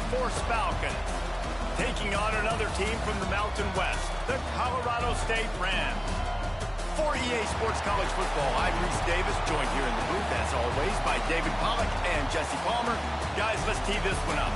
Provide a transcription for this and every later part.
Force Falcons. Taking on another team from the Mountain West, the Colorado State Rams. For EA Sports College Football, I'm Reese Davis, joined here in the booth, as always, by David Pollack and Jesse Palmer. Guys, let's tee this one up.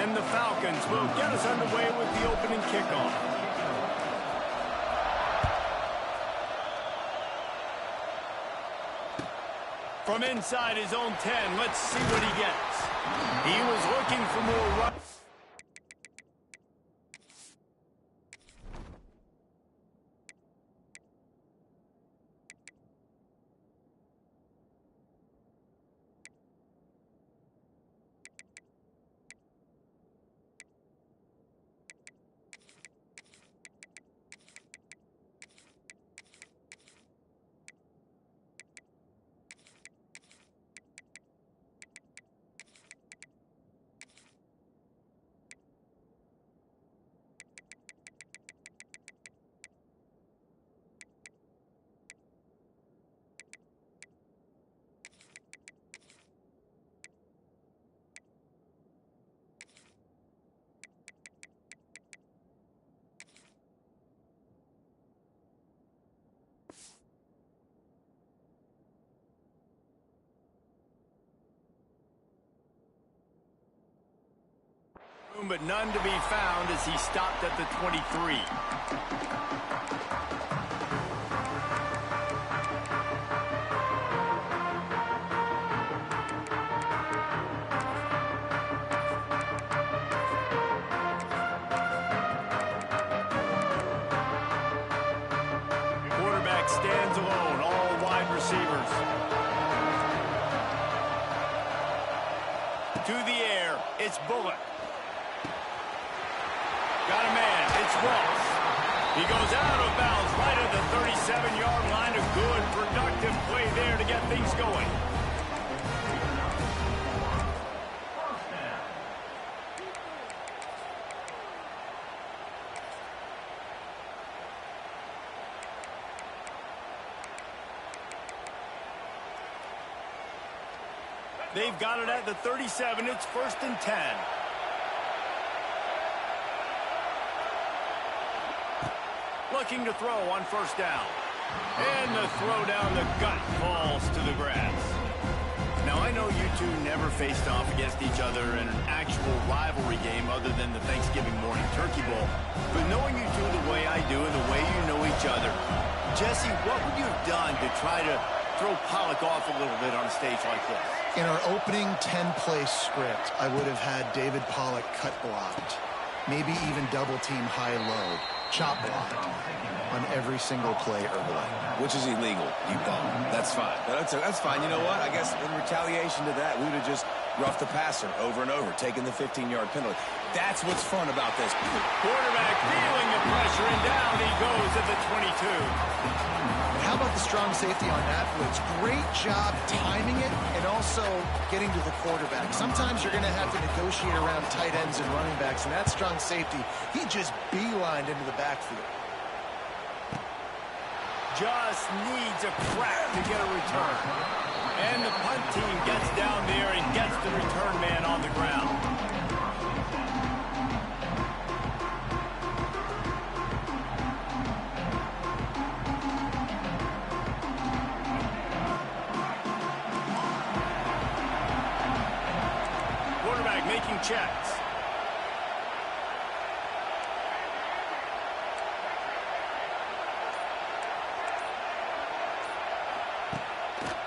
And the Falcons will get us underway with the opening kickoff. From inside his own 10, let's see what he gets. He was looking for more runs. But none to be found as he stopped at the 23. Quarterback stands alone, all wide receivers. To the air, it's Bullock. Got a man, it's Ross. He goes out of bounds right at the 37-yard line. A good, productive play there to get things going. They've got it at the 37. It's 1st and 10. Looking to throw on 1st down. And the throw down the gut falls to the grass. Now, I know you two never faced off against each other in an actual rivalry game other than the Thanksgiving morning Turkey Bowl. But knowing you two the way I do and the way you know each other, Jesse, what would you have done to try to throw Pollack off a little bit on a stage like this? In our opening 10-play script, I would have had David Pollack cut blocked. Maybe even double-team high-low. Chop blocked on every single play early. Which is illegal, you bum. That's fine. That's fine. You know what? I guess in retaliation to that, we would have just roughed the passer over and over, taking the 15-yard penalty. That's what's fun about this. Quarterback feeling the pressure, and down he goes at the 22. How about the strong safety on that blitz? Great job timing it and also getting to the quarterback. Sometimes you're going to have to negotiate around tight ends and running backs, and that strong safety, he just beelined into the backfield. Just needs a crack to get a return. And the punt team gets down there and gets the return man on the ground. Quarterback making checks.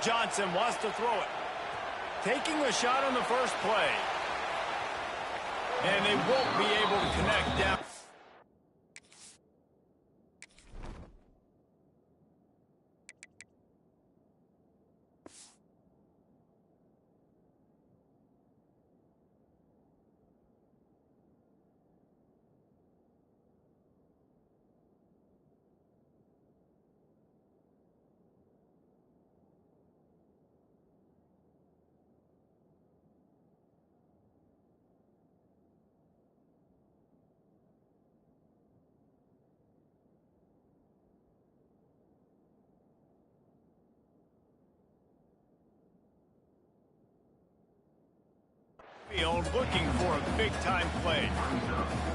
Johnson wants to throw it. Taking a shot on the first play. And they won't be able to connect down. Field looking for a big-time play.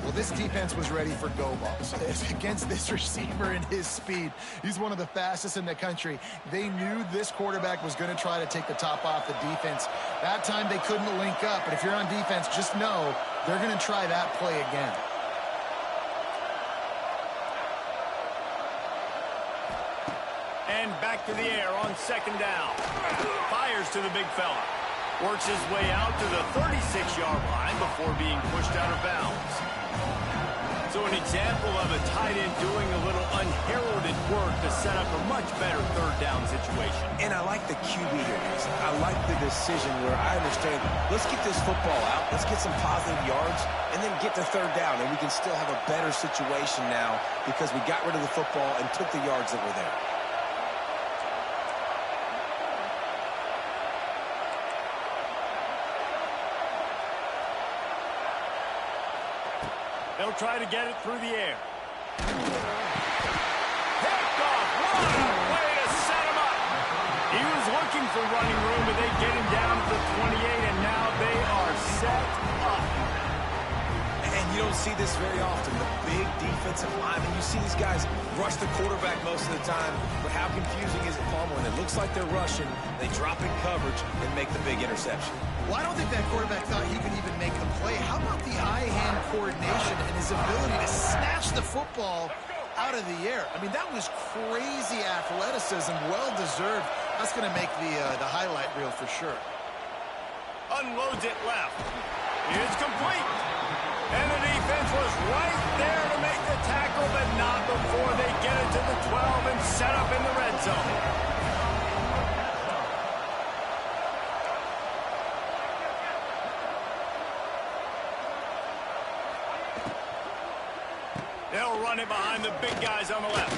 Well, this defense was ready for go balls. Against this receiver and his speed, he's one of the fastest in the country. They knew this quarterback was going to try to take the top off the defense. That time they couldn't link up, but if you're on defense, just know they're going to try that play again. And back to the air on second down. Fires to the big fella. Works his way out to the 36-yard line before being pushed out of bounds. So an example of a tight end doing a little unheralded work to set up a much better third down situation. And I like the QB here. I like the decision where I understand, let's get this football out, let's get some positive yards, and then get to third down, and we can still have a better situation now because we got rid of the football and took the yards that were there. They'll try to get it through the air. Picked off. What a way to set him up. He was looking for running room, but they get him down to the 28, and now they are set up. And you don't see this very often. The big defensive linemen, you see these guys rush the quarterback most of the time, but how confusing is it, Palmer, when it looks like they're rushing, they drop in coverage and make the big interception? Well, I don't think that quarterback thought he could even make the play. How about the eye-hand coordination and his ability to snatch the football out of the air? I mean, that was crazy athleticism, well-deserved. That's going to make the highlight reel for sure. Unloads it left. It's complete. And the defense was right there to make the tackle, but not before they get it to the 12 and set up in the red zone. They'll run it behind the big guys on the left.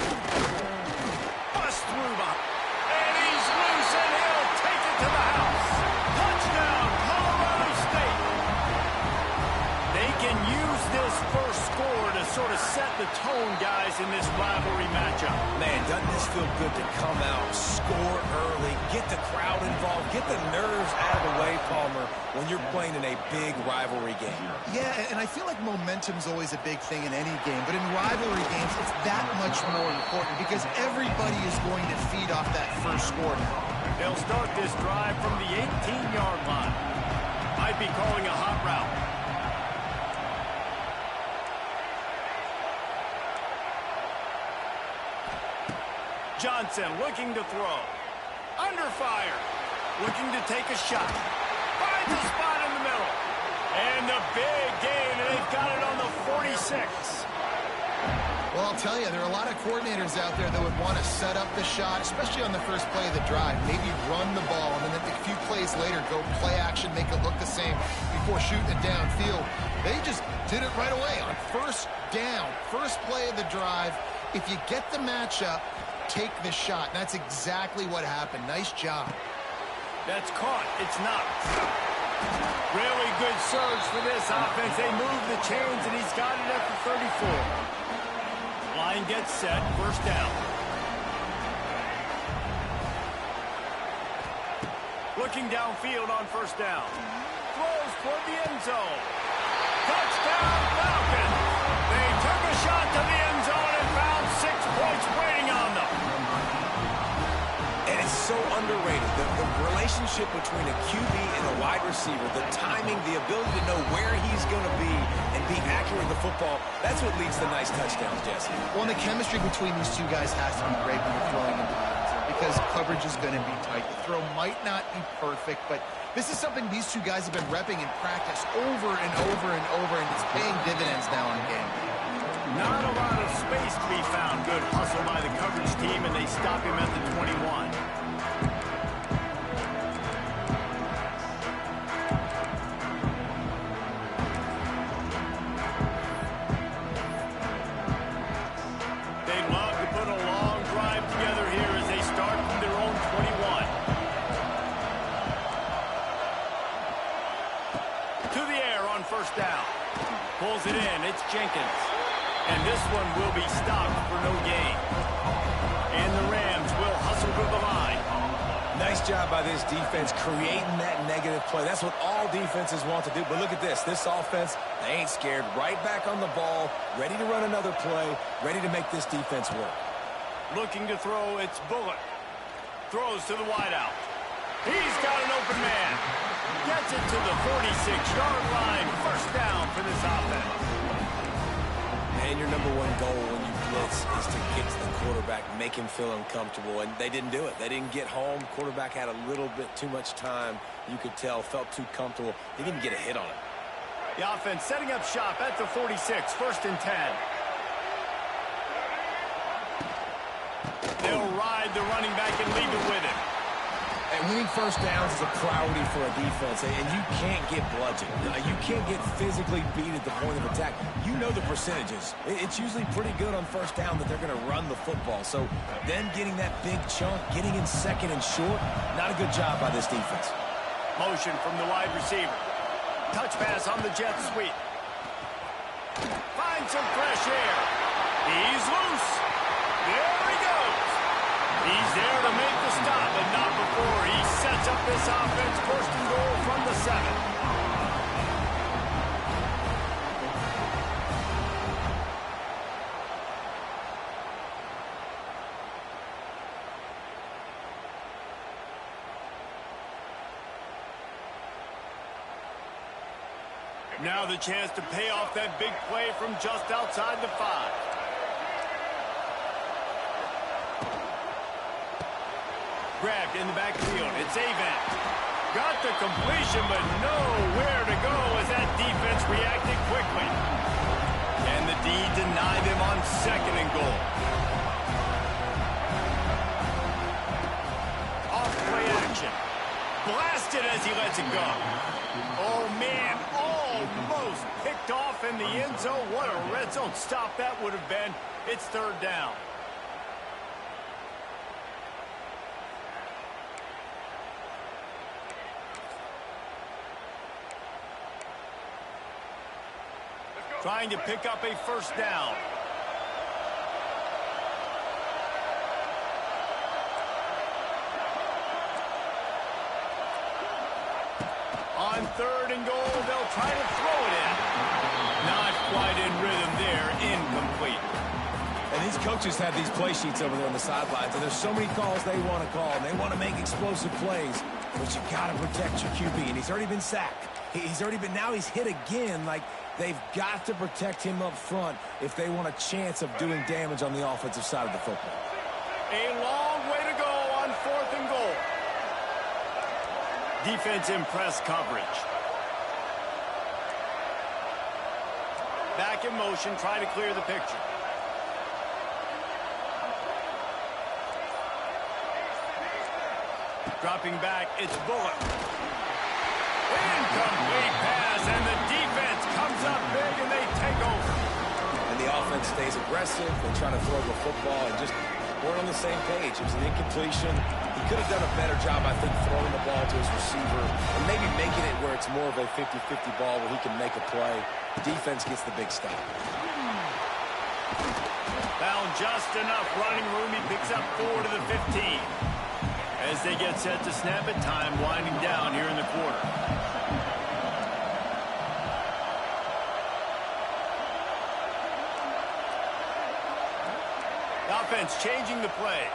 Bust through behind. And he's loose, and he'll take it to the house. Touchdown, Colorado State. They can use this first score to sort of set the tone, guys, in this rivalry matchup. Man, doesn't this feel good to come out, score early, get the crowd involved, get the nerves out of the way, Palmer, when you're playing in a big rivalry game. Yeah, and I feel like momentum's always a big thing in any game, but in rivalry games, it's that much more important because everybody is going to feed off that first score now. They'll start this drive from the 18-yard line. Might be calling a hot route. Johnson looking to throw. Under fire. Looking to take a shot. Finds a spot in the middle. And the big gain, and they've got it on the 46. Well, I'll tell you, there are a lot of coordinators out there that would want to set up the shot, especially on the first play of the drive. Maybe run the ball, and then a few plays later, go play action, make it look the same before shooting it downfield. They just did it right away on first down, first play of the drive. If you get the matchup, take the shot. That's exactly what happened. Nice job. That's caught. It's not. Really good surge for this offense. They move the chains, and he's got it at the 34. Line gets set. First down. Looking downfield on first down. Throws toward the end zone. Touchdown, Falcons. They took a shot to the end zone and found 6 points waiting on them. And it's so underrated. The relationship between a QB and a wide receiver, the timing, the ability to know where he's going to be and be accurate with the football, that's what leads to nice touchdowns, Jesse. Well, and the chemistry between these two guys has to be great when you're throwing into the end zone because coverage is going to be tight. The throw might not be perfect, but this is something these two guys have been repping in practice over and over and over, and it's paying dividends now in the game. Not a lot of space to be found. Good hustle by the coverage team, and they stop him at the 21. They'd love to put a long drive together here as they start from their own 21. To the air on first down. Pulls it in. It's Jenkins. And this one will be stopped for no gain. And the Rams will hustle to the line. Nice job by this defense creating that negative play. That's what all defenses want to do. But look at this. This offense, they ain't scared. Right back on the ball, ready to run another play, ready to make this defense work. Looking to throw, it's Bullock. Throws to the wideout. He's got an open man. Gets it to the 46-yard line. First down for this offense. And your number one goal when you blitz is to get to the quarterback, make him feel uncomfortable. And they didn't do it. They didn't get home. Quarterback had a little bit too much time. You could tell, felt too comfortable. They didn't get a hit on it. The offense setting up shop at the 46, first and 10. They'll ride the running back and leave it with him. And winning first downs is a priority for a defense, and you can't get bludgeoned. You can't get physically beat at the point of attack. You know the percentages. It's usually pretty good on first down that they're going to run the football. So then getting that big chunk, getting in second and short, not a good job by this defense. Motion from the wide receiver. Touch pass on the jet sweep. Finds some fresh air. He's loose. There he goes. He's there to make the stop, but not before he sets up this offense. First and goal from the 7. Now the chance to pay off that big play from just outside the 5. Grabbed in the backfield. It's Avant. Got the completion, but nowhere to go as that defense reacted quickly. And the D denied him on second and goal. Off play action. Blasted as he lets it go. Oh, man, almost picked off in the end zone. What a red zone stop that would have been. It's third down. Trying to pick up a first down. On third and goal, they'll try to throw it in. Not quite in rhythm there, incomplete. And these coaches have these play sheets over there on the sidelines, and there's so many calls they want to call, and they want to make explosive plays, but you got to protect your QB, and he's already been sacked. Now he's hit again. Like, they've got to protect him up front if they want a chance of doing damage on the offensive side of the football. A long way to go on fourth and goal. Defense in press coverage. Back in motion, try to clear the picture. Dropping back, it's Bullock. Incomplete pass, and the defense comes up big, and they take over. And the offense stays aggressive. They try to throw the football and just weren't on the same page. It was an incompletion. He could have done a better job, I think, throwing the ball to his receiver and maybe making it where it's more of a 50-50 ball where he can make a play. The defense gets the big stop. Found just enough running room. He picks up 4 to the 15. As they get set to snap it, time winding down here in the quarter. The offense changing the play.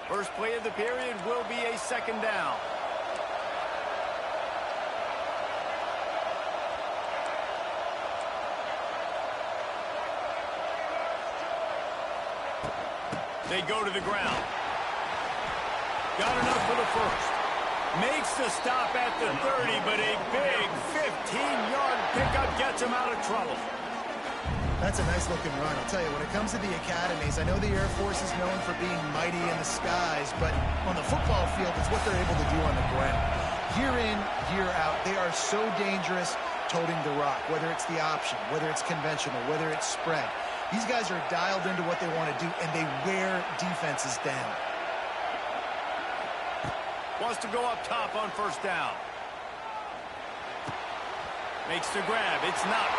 First play of the period will be a second down. They go to the ground. Got enough for the first. Makes the stop at the 30, but a big 15-yard pickup gets him out of trouble. That's a nice-looking run. I'll tell you, when it comes to the academies, I know the Air Force is known for being mighty in the skies, but on the football field, it's what they're able to do on the ground. Year in, year out, they are so dangerous toting the rock, whether it's the option, whether it's conventional, whether it's spread. These guys are dialed into what they want to do, and they wear defenses down. Wants to go up top on first down. Makes the grab. It's Knox.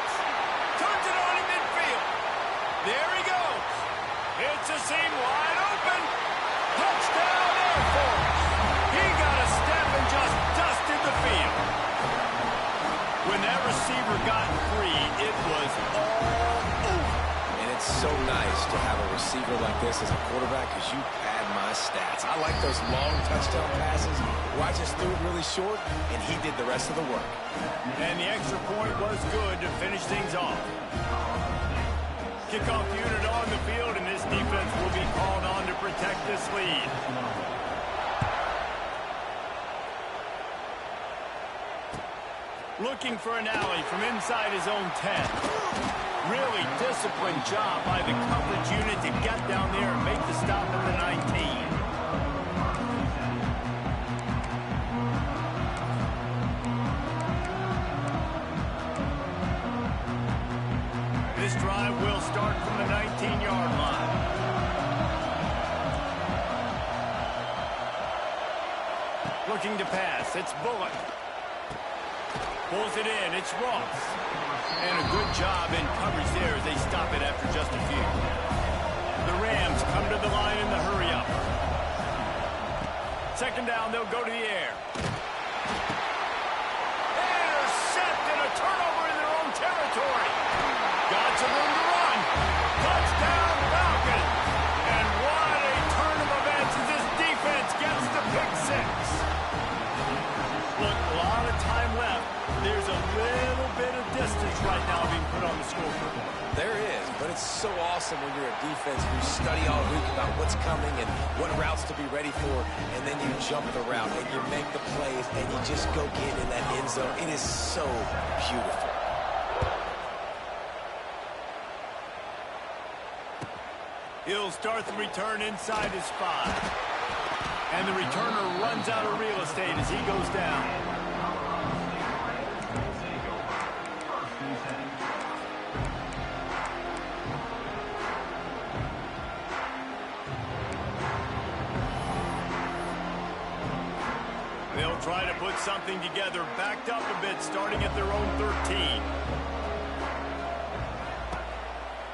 Turns it on in midfield. There he goes. It's a seam wide open. Touchdown Air Force. He got a step and just dusted the field. When that receiver got free, it was all over. And it's so nice to have a receiver like this as a quarterback because you pad my stats. I like those long touchdown passes where I just threw it really short, and he did the rest of the work. And the extra point was good to finish things off. Kickoff unit on the field, and this defense will be called on to protect this lead. Looking for an alley from inside his own 10. Really disciplined job by the coverage unit to get down there and make the stop at the 19. This drive will start from the 19-yard line. Looking to pass. It's Bullock. Pulls it in. It's Ross. And a good job in coverage there as they stop it after just a few. The Rams come to the line in the hurry-up. Second down, they'll go to the air. Intercept and a turnover in their own territory. Got some room to run. Touchdown, Falcons. And what a turn of events as this defense gets the pick six. Look, a lot of time left. There's a little bit of distance right now being put on the scoreboard. There is, but it's so awesome when you're a defense. You study all week about what's coming and what routes to be ready for, and then you jump the route and you make the plays and you just go get in that end zone. It is so beautiful. He'll start the return inside his 5. And the returner runs out of real estate as he goes down. They'll try to put something together, backed up a bit, starting at their own 13.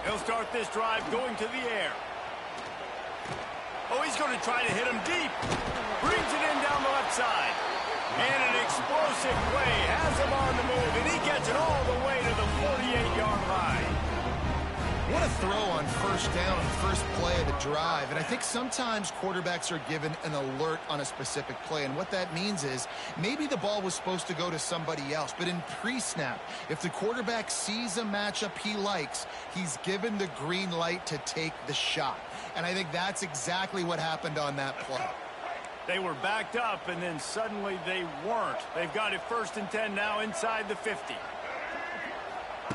He'll start this drive going to the air. Oh, he's going to try to hit him deep. Brings it in down the left side. And an explosive play has him on the move, and he gets it all the way to the 48-yard line. What a throw on first down, first play of the drive. And I think sometimes quarterbacks are given an alert on a specific play. And what that means is maybe the ball was supposed to go to somebody else. But in pre-snap, if the quarterback sees a matchup he likes, he's given the green light to take the shot. And I think that's exactly what happened on that play. They were backed up, and then suddenly they weren't. They've got it 1st and 10 now inside the 50.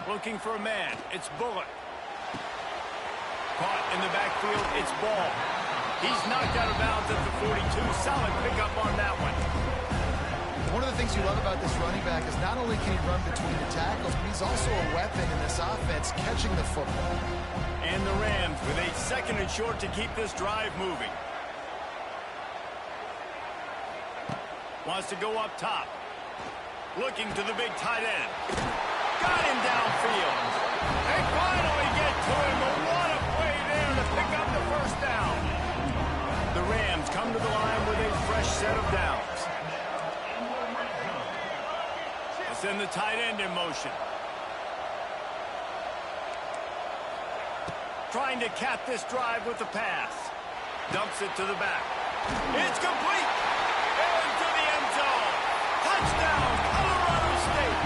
Looking for a man. It's Bullock. Caught in the backfield, it's Ball. He's knocked out of bounds at the 42. Solid pickup on that one. One of the things you love about this running back is not only can he run between the tackles, but he's also a weapon in this offense, catching the football. And the Rams with a 2nd and short to keep this drive moving. Wants to go up top. Looking to the big tight end. Got him downfield. They finally get to him, but what a play there to pick up the 1st down. The Rams come to the line with a fresh set of downs. They send the tight end in motion. Trying to cap this drive with the pass. Dumps it to the back. It's complete. Into the end zone. Touchdown, Colorado State.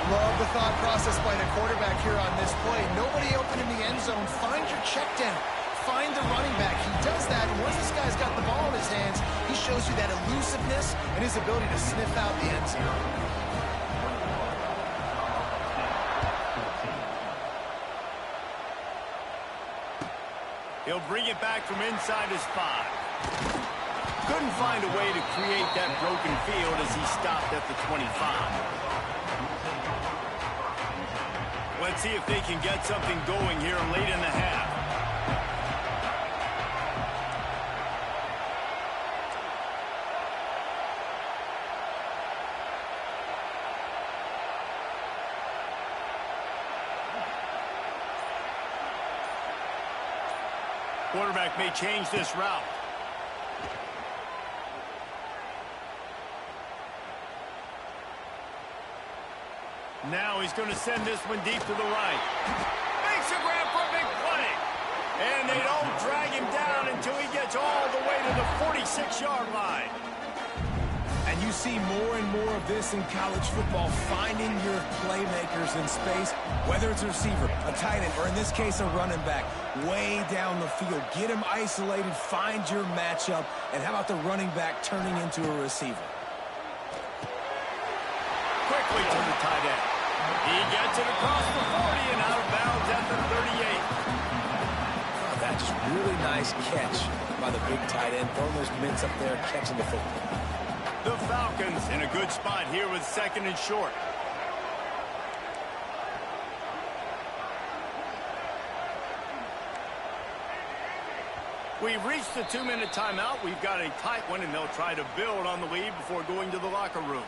Love the thought process by the quarterback here on this play. Nobody open in the end zone. Find your check down. Find the running back. He does that, and once this guy's got the ball in his hands, he shows you that elusiveness and his ability to sniff out the end zone. He'll bring it back from inside his 5. Couldn't find a way to create that broken field as he stopped at the 25. Let's see if they can get something going here late in the half. Quarterback may change this route. Now he's going to send this one deep to the right. Makes a grab for a big play. And they don't drag him down until he gets all the way to the 46-yard line. And you see more and more of this in college football, finding your playmakers in space, whether it's a receiver, a tight end, or in this case, a running back, way down the field. Get him isolated, find your matchup, and how about the running back turning into a receiver? Quickly to the tight end. He gets it across the 40 and out of bounds at the 38. Oh, that's just really nice catch by the big tight end, throwing those mitts up there, catching the football. The Falcons in a good spot here with 2nd and short. We've reached the 2-minute timeout. We've got a tight one, and they'll try to build on the lead before going to the locker room.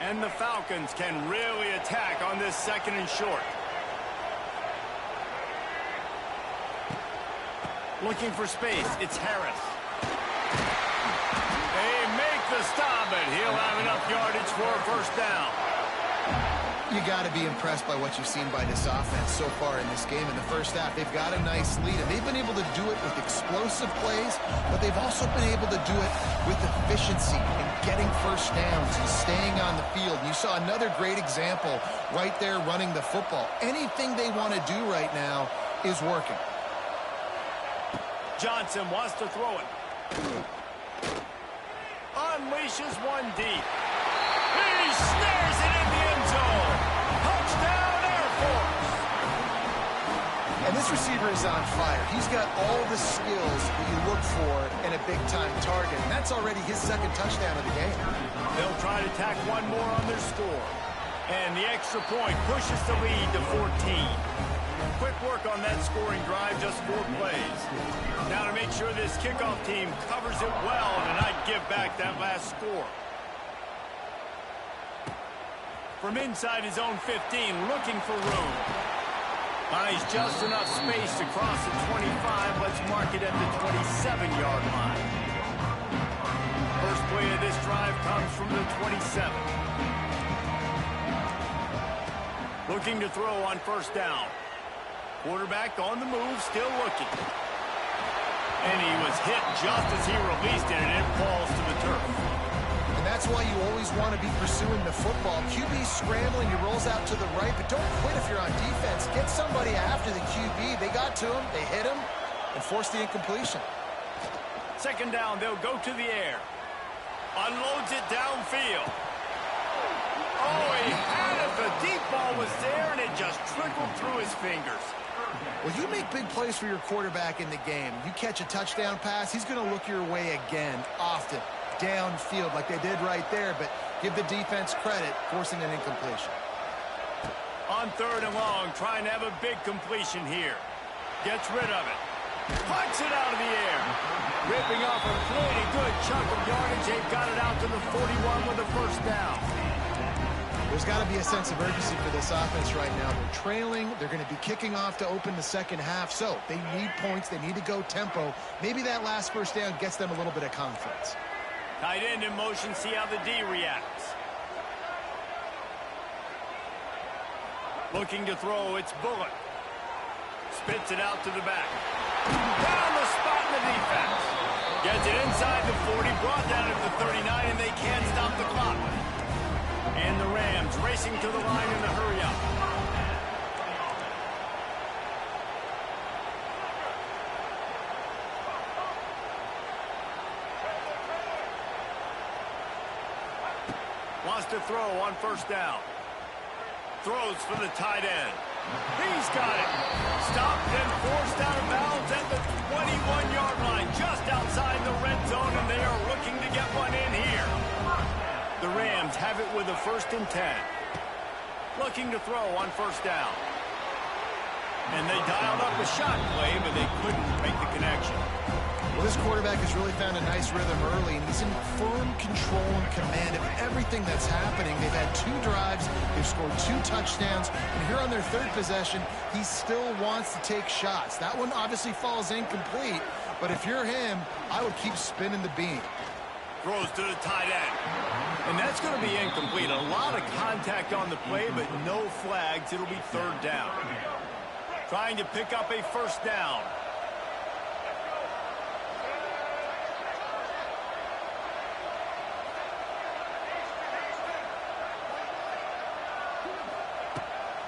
And the Falcons can really attack on this 2nd and short. Looking for space. It's Harris. They make the stop, but he'll have enough yardage for a first down. You got to be impressed by what you've seen by this offense so far in this game. In the first half, they've got a nice lead, and they've been able to do it with explosive plays, but they've also been able to do it with efficiency and getting first downs and staying on the field. And you saw another great example right there running the football. Anything they want to do right now is working. Johnson wants to throw it. Unleashes one deep. He snares it in the end zone. Touchdown, Air Force. And this receiver is on fire. He's got all the skills that you look for in a big-time target. And that's already his 2nd touchdown of the game. They'll try to tack one more on their score. And the extra point pushes the lead to 14. Quick work on that scoring drive, just 4 plays. Now to make sure this kickoff team covers it well and not give back that last score. From inside his own 15, looking for room. Buys just enough space to cross the 25. Let's mark it at the 27-yard line. First play of this drive comes from the 27. Looking to throw on first down. Quarterback on the move, still looking. And he was hit just as he released it, and it falls to the turf. And that's why you always want to be pursuing the football. QB's scrambling, he rolls out to the right, but don't quit if you're on defense. Get somebody after the QB. They got to him, they hit him, and forced the incompletion. 2nd down, they'll go to the air. Unloads it downfield. Oh, he had it. The deep ball was there, and it just trickled through his fingers. Well, you make big plays for your quarterback in the game. You catch a touchdown pass, he's going to look your way again, often, downfield like they did right there, but give the defense credit, forcing an incompletion. On 3rd and long, trying to have a big completion here. Gets rid of it. Puts it out of the air. Ripping off a pretty good chunk of yardage. They've got it out to the 41 with a first down. There's got to be a sense of urgency for this offense right now. They're trailing. They're going to be kicking off to open the 2nd half. So they need points. They need to go tempo. Maybe that last first down gets them a little bit of confidence. Tight end in motion. See how the D reacts. Looking to throw. It's Bullock. Spits it out to the back. Down the spot in the defense. Gets it inside the 40. Brought down at the 39, and they can't stop the clock. And the Rams racing to the line in the hurry-up. Wants to throw on first down. Throws for the tight end. He's got it. Stopped and forced out of bounds at the 21-yard line, just outside the red zone, and they are looking to get one in here. The Rams have it with a 1st and 10. Looking to throw on first down. And they dialed up a shot play, but they couldn't make the connection. Well, this quarterback has really found a nice rhythm early, and he's in firm control and command of everything that's happening. They've had 2 drives. They've scored 2 touchdowns, and here on their third possession, he still wants to take shots. That one obviously falls incomplete, but if you're him, I would keep spinning the beam. Throws to the tight end. And that's going to be incomplete. A lot of contact on the play, but no flags. It'll be third down. Trying to pick up a first down.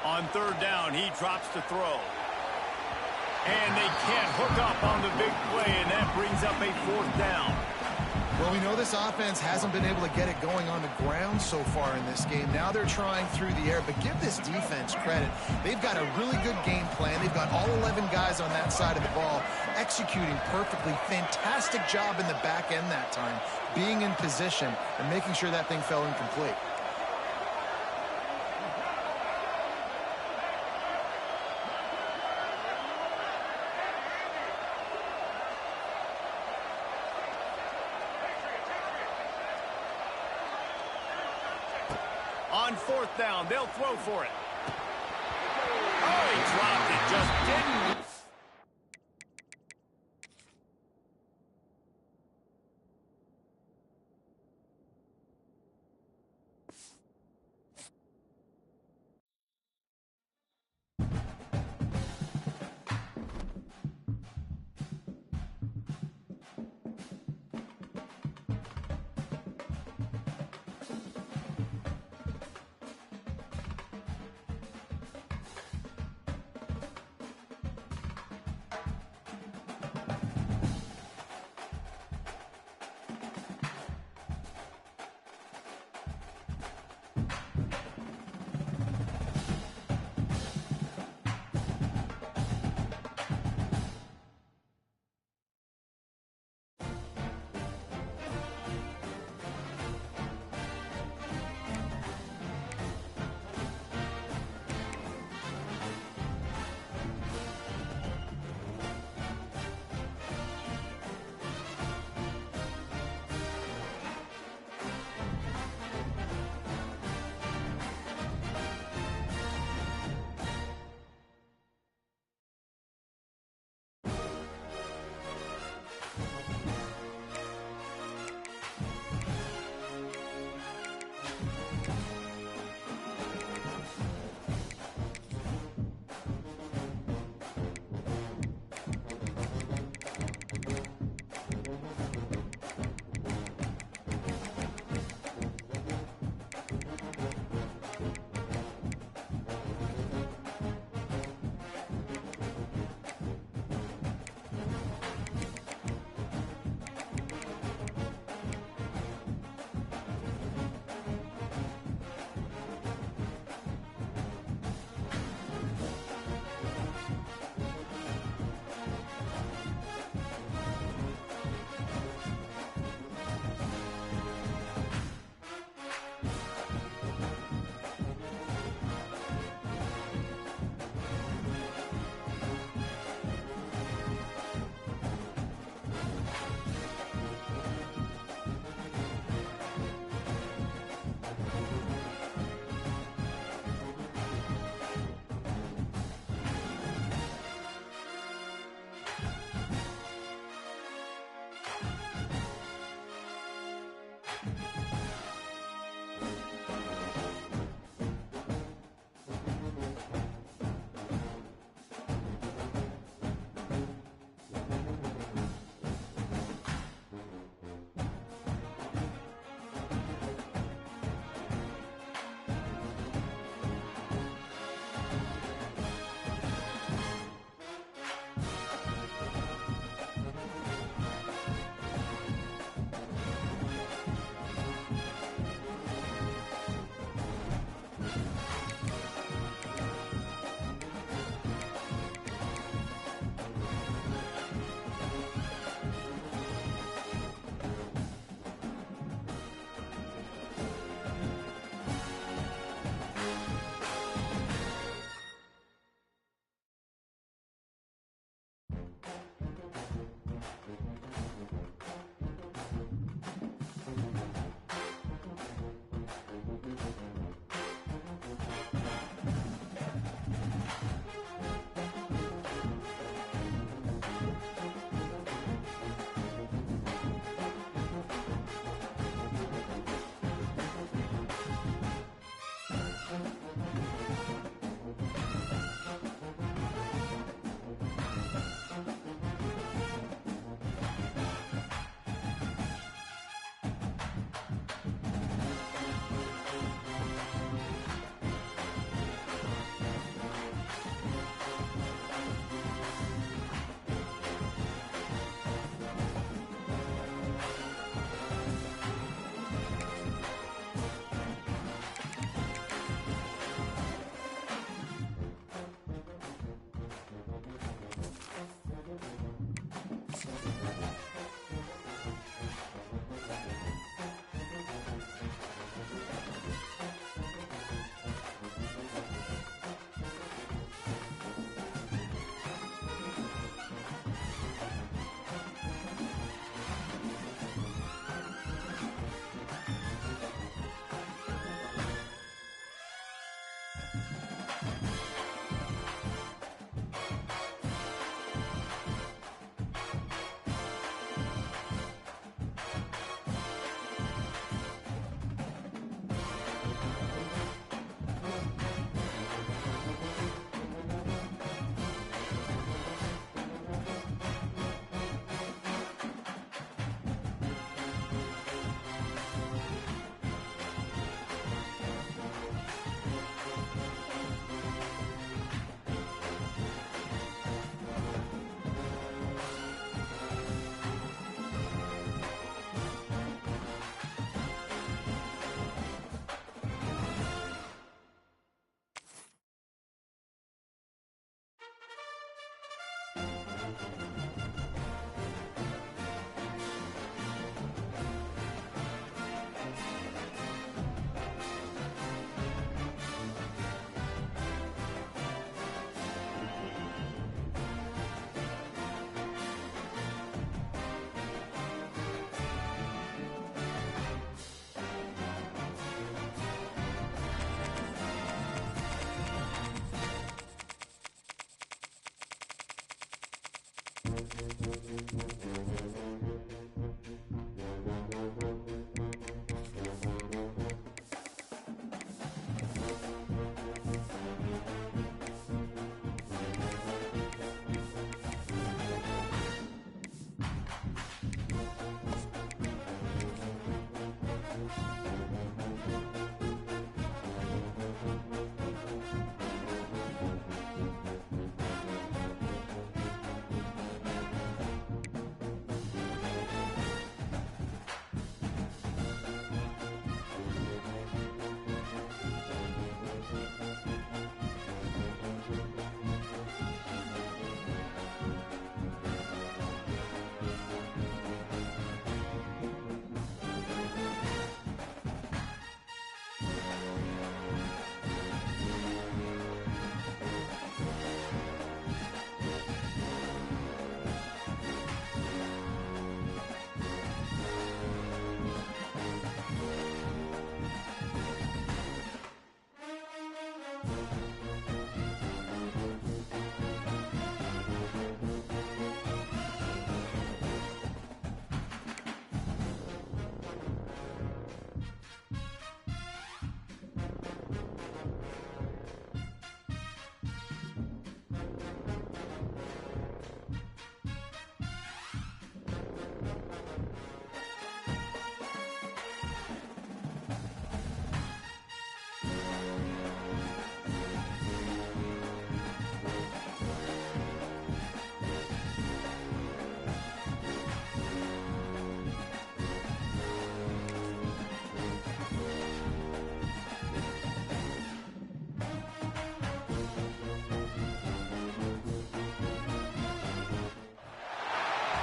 On third down, he drops to throw. And they can't hook up on the big play, and that brings up a fourth down. Well, we know this offense hasn't been able to get it going on the ground so far in this game. Now they're trying through the air, but give this defense credit. They've got a really good game plan. They've got all 11 guys on that side of the ball executing perfectly. Fantastic job in the back end that time, being in position and making sure that thing fell incomplete. On fourth down, they'll throw for it. Oh, he dropped it, just didn't.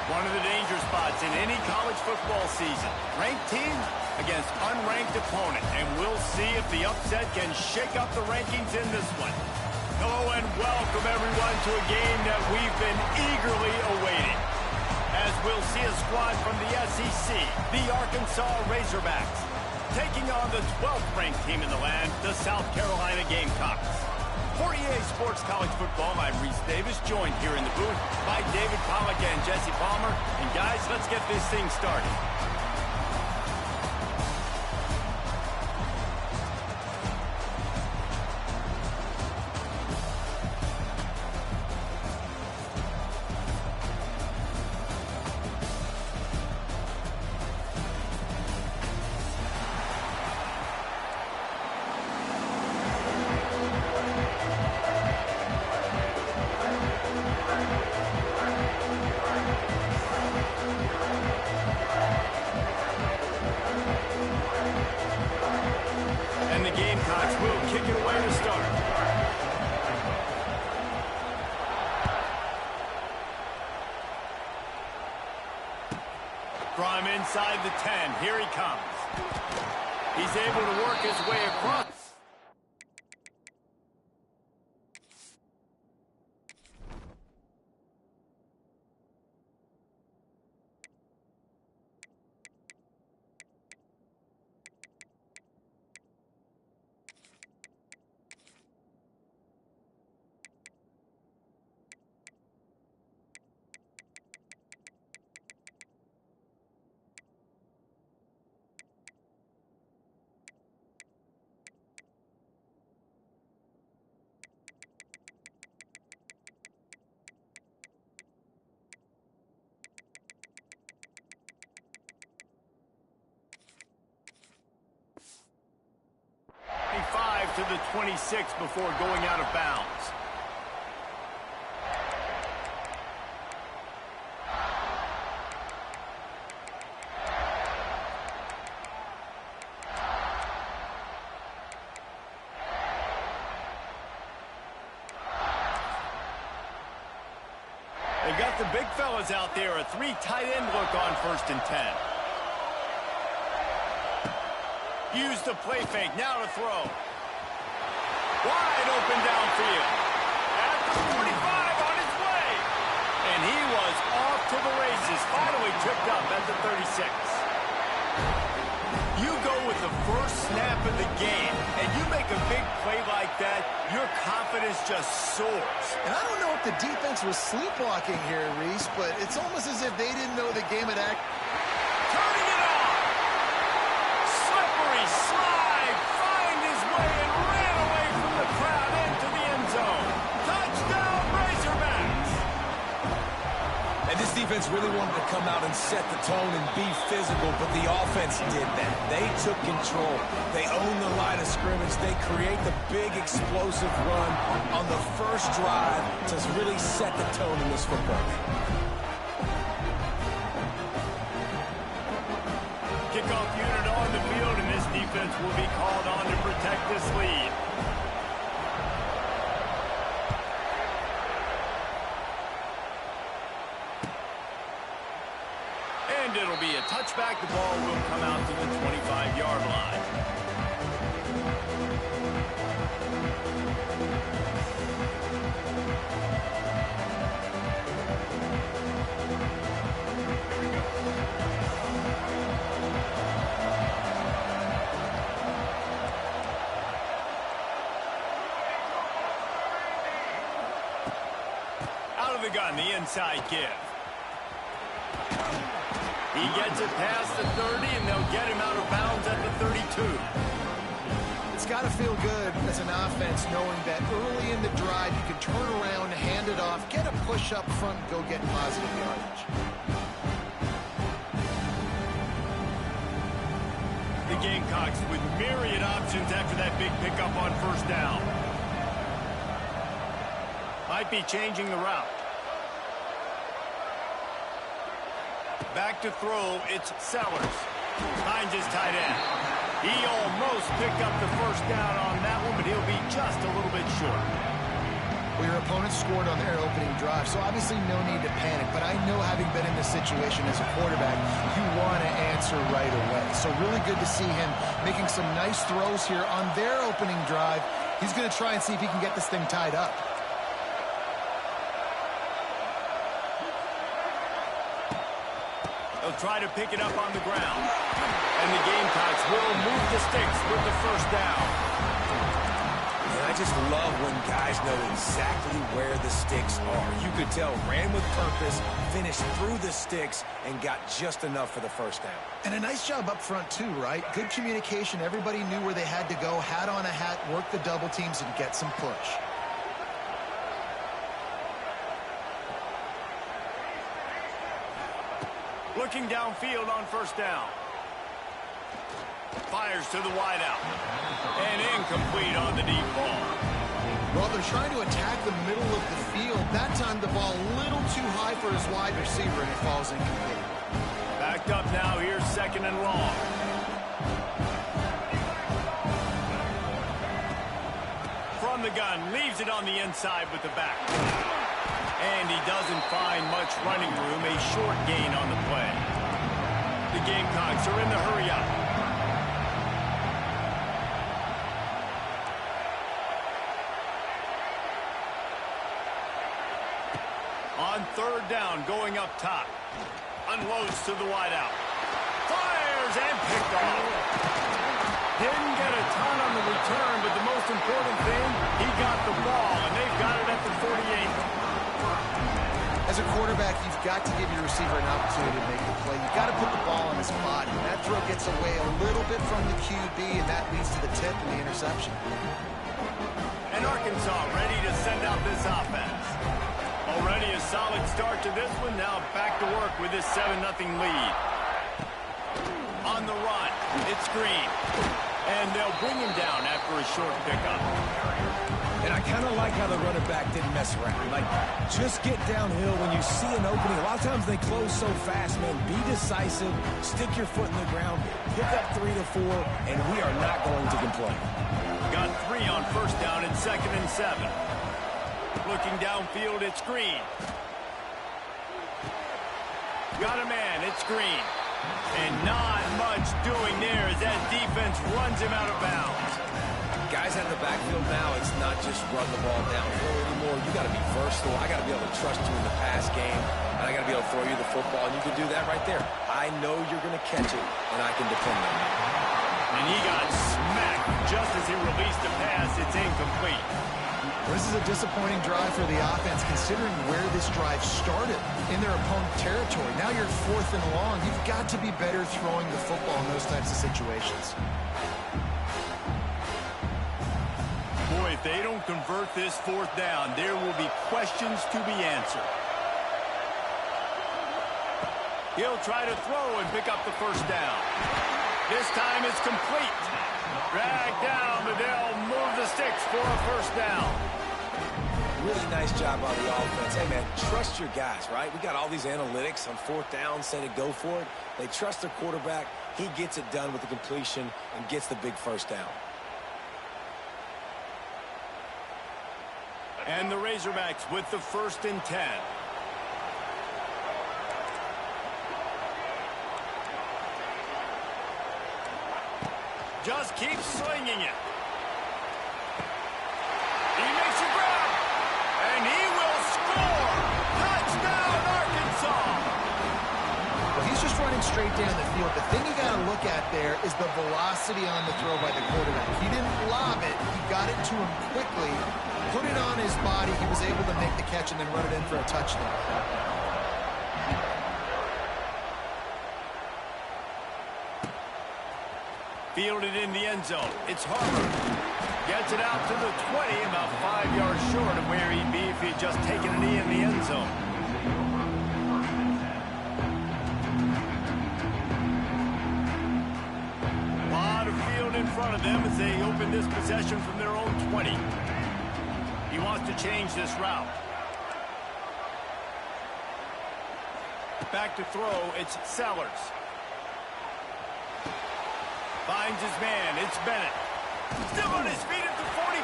One of the danger spots in any college football season. Ranked team against unranked opponent. And we'll see if the upset can shake up the rankings in this one. Hello and welcome everyone to a game that we've been eagerly awaiting. As we'll see a squad from the SEC, the Arkansas Razorbacks, taking on the 12th ranked team in the land, the South Carolina Gamecocks. For EA Sports College Football, I'm Reese Davis, joined here in the booth by David Pollack and Jesse Palmer. And guys, let's get this thing started. inside the 10. Here he comes. He's able to work his way across. To the 26 before going out of bounds. They've got the big fellas out there. A 3 tight end look on 1st and 10. Use the play fake. Now to throw. Wide open downfield. At the 45 on his way. And he was off to the races. Finally tripped up at the 36. You go with the first snap of the game, and you make a big play like that, your confidence just soars. And I don't know if the defense was sleepwalking here, Reese, but it's almost as if they didn't know the game had acted. Turning it on. Slippery slide. Find his way and ran away from the crowd into the end zone. Touchdown, Razorbacks. And this defense really wanted to come out and set the tone and be physical, but the offense did that. They took control. They owned the line of scrimmage. They create the big explosive run on the first drive to really set the tone in this football game. Kickoff unit on the field, and this defense will be called on to protect this lead. And it'll be a touchback. The ball will come out to the 25-yard line. Out of the gun, the inside give. He gets it past the 30, and they'll get him out of bounds at the 32. It's got to feel good as an offense knowing that early in the drive you can turn around, hand it off, get a push up front, and go get positive yardage. The Gamecocks with myriad options after that big pickup on first down. Might be changing the route. Back to throw, it's Sellers. Finds his tight end. He almost picked up the first down on that one, but he'll be just a little bit short. Well, your opponent scored on their opening drive, so obviously no need to panic. But I know, having been in this situation as a quarterback, you want to answer right away. So really good to see him making some nice throws here on their opening drive. He's going to try and see if he can get this thing tied up. They'll try to pick it up on the ground. And the Gamecocks will move the sticks with the first down. And I just love when guys know exactly where the sticks are. You could tell, ran with purpose, finished through the sticks, and got just enough for the first down. And a nice job up front too, right? Good communication. Everybody knew where they had to go. Hat on a hat, work the double teams, and get some push. Looking downfield on first down. Fires to the wideout. And incomplete on the deep ball. Well, they're trying to attack the middle of the field. That time the ball a little too high for his wide receiver, and it falls incomplete. Backed up now. Here's second and long. From the gun. Leaves it on the inside with the back. And he doesn't find much running room. A short gain on the play. The the Gamecocks are in the hurry up. On third down, going up top. Unloads to the wideout. Fires and picked off. Didn't get a ton on the return, but the most important thing, he got the ball, and they've got it at the 48. As a quarterback, you've got to give your receiver an opportunity to make the play. You've got to put the ball on his body. That throw gets away a little bit from the QB, and that leads to the tip and the interception. And Arkansas ready to send out this offense. Already a solid start to this one. Now back to work with this 7-0 lead. On the run, it's Green. And they'll bring him down after a short pickup. And I kind of like how the running back didn't mess around. Like, just get downhill when you see an opening. A lot of times they close so fast, man. Be decisive, stick your foot in the ground, pick up 3 to 4, and we are not going to complain. Got 3 on first down and 2nd and 7. Looking downfield, it's Green. Got a man, it's Green. And not much doing there as that defense runs him out of bounds. Guys out of the backfield now, it's not just run the ball downhill anymore. You got to be versatile. I got to be able to trust you in the pass game, and I got to be able to throw you the football, and you can do that right there. I know you're going to catch it, and I can depend on you. And he got smacked just as he released the pass. It's incomplete. This is a disappointing drive for the offense, considering where this drive started in their opponent territory. Now you're 4th and long. You've got to be better throwing the football in those types of situations. Boy, if they don't convert this 4th down, there will be questions to be answered. He'll try to throw and pick up the first down. This time it's complete. Dragged down, but they'll move the sticks for a first down. Really nice job on the offense. Hey, man, trust your guys, right? We got all these analytics on 4th down, say to go for it. They trust their quarterback. He gets it done with the completion and gets the big first down. And the Razorbacks with the 1st and 10. Just keeps slinging it. He makes a grab. And he will score. Touchdown, Arkansas. Well, he's just running straight down the field. The thing you got to look at there is the velocity on the throw by the quarterback. He didn't lob it. He got it to him quickly, put it on his body. He was able to make the catch and then run it in for a touchdown. Fielded in the end zone. It's Harper. Gets it out to the 20, about 5 yards short of where he'd be if he'd just taken a knee in the end zone. A lot of field in front of them as they open this possession from their own 20. He wants to change this route. Back to throw, it's Sellers. Finds his man, it's Bennett. Still on his feet at the 45.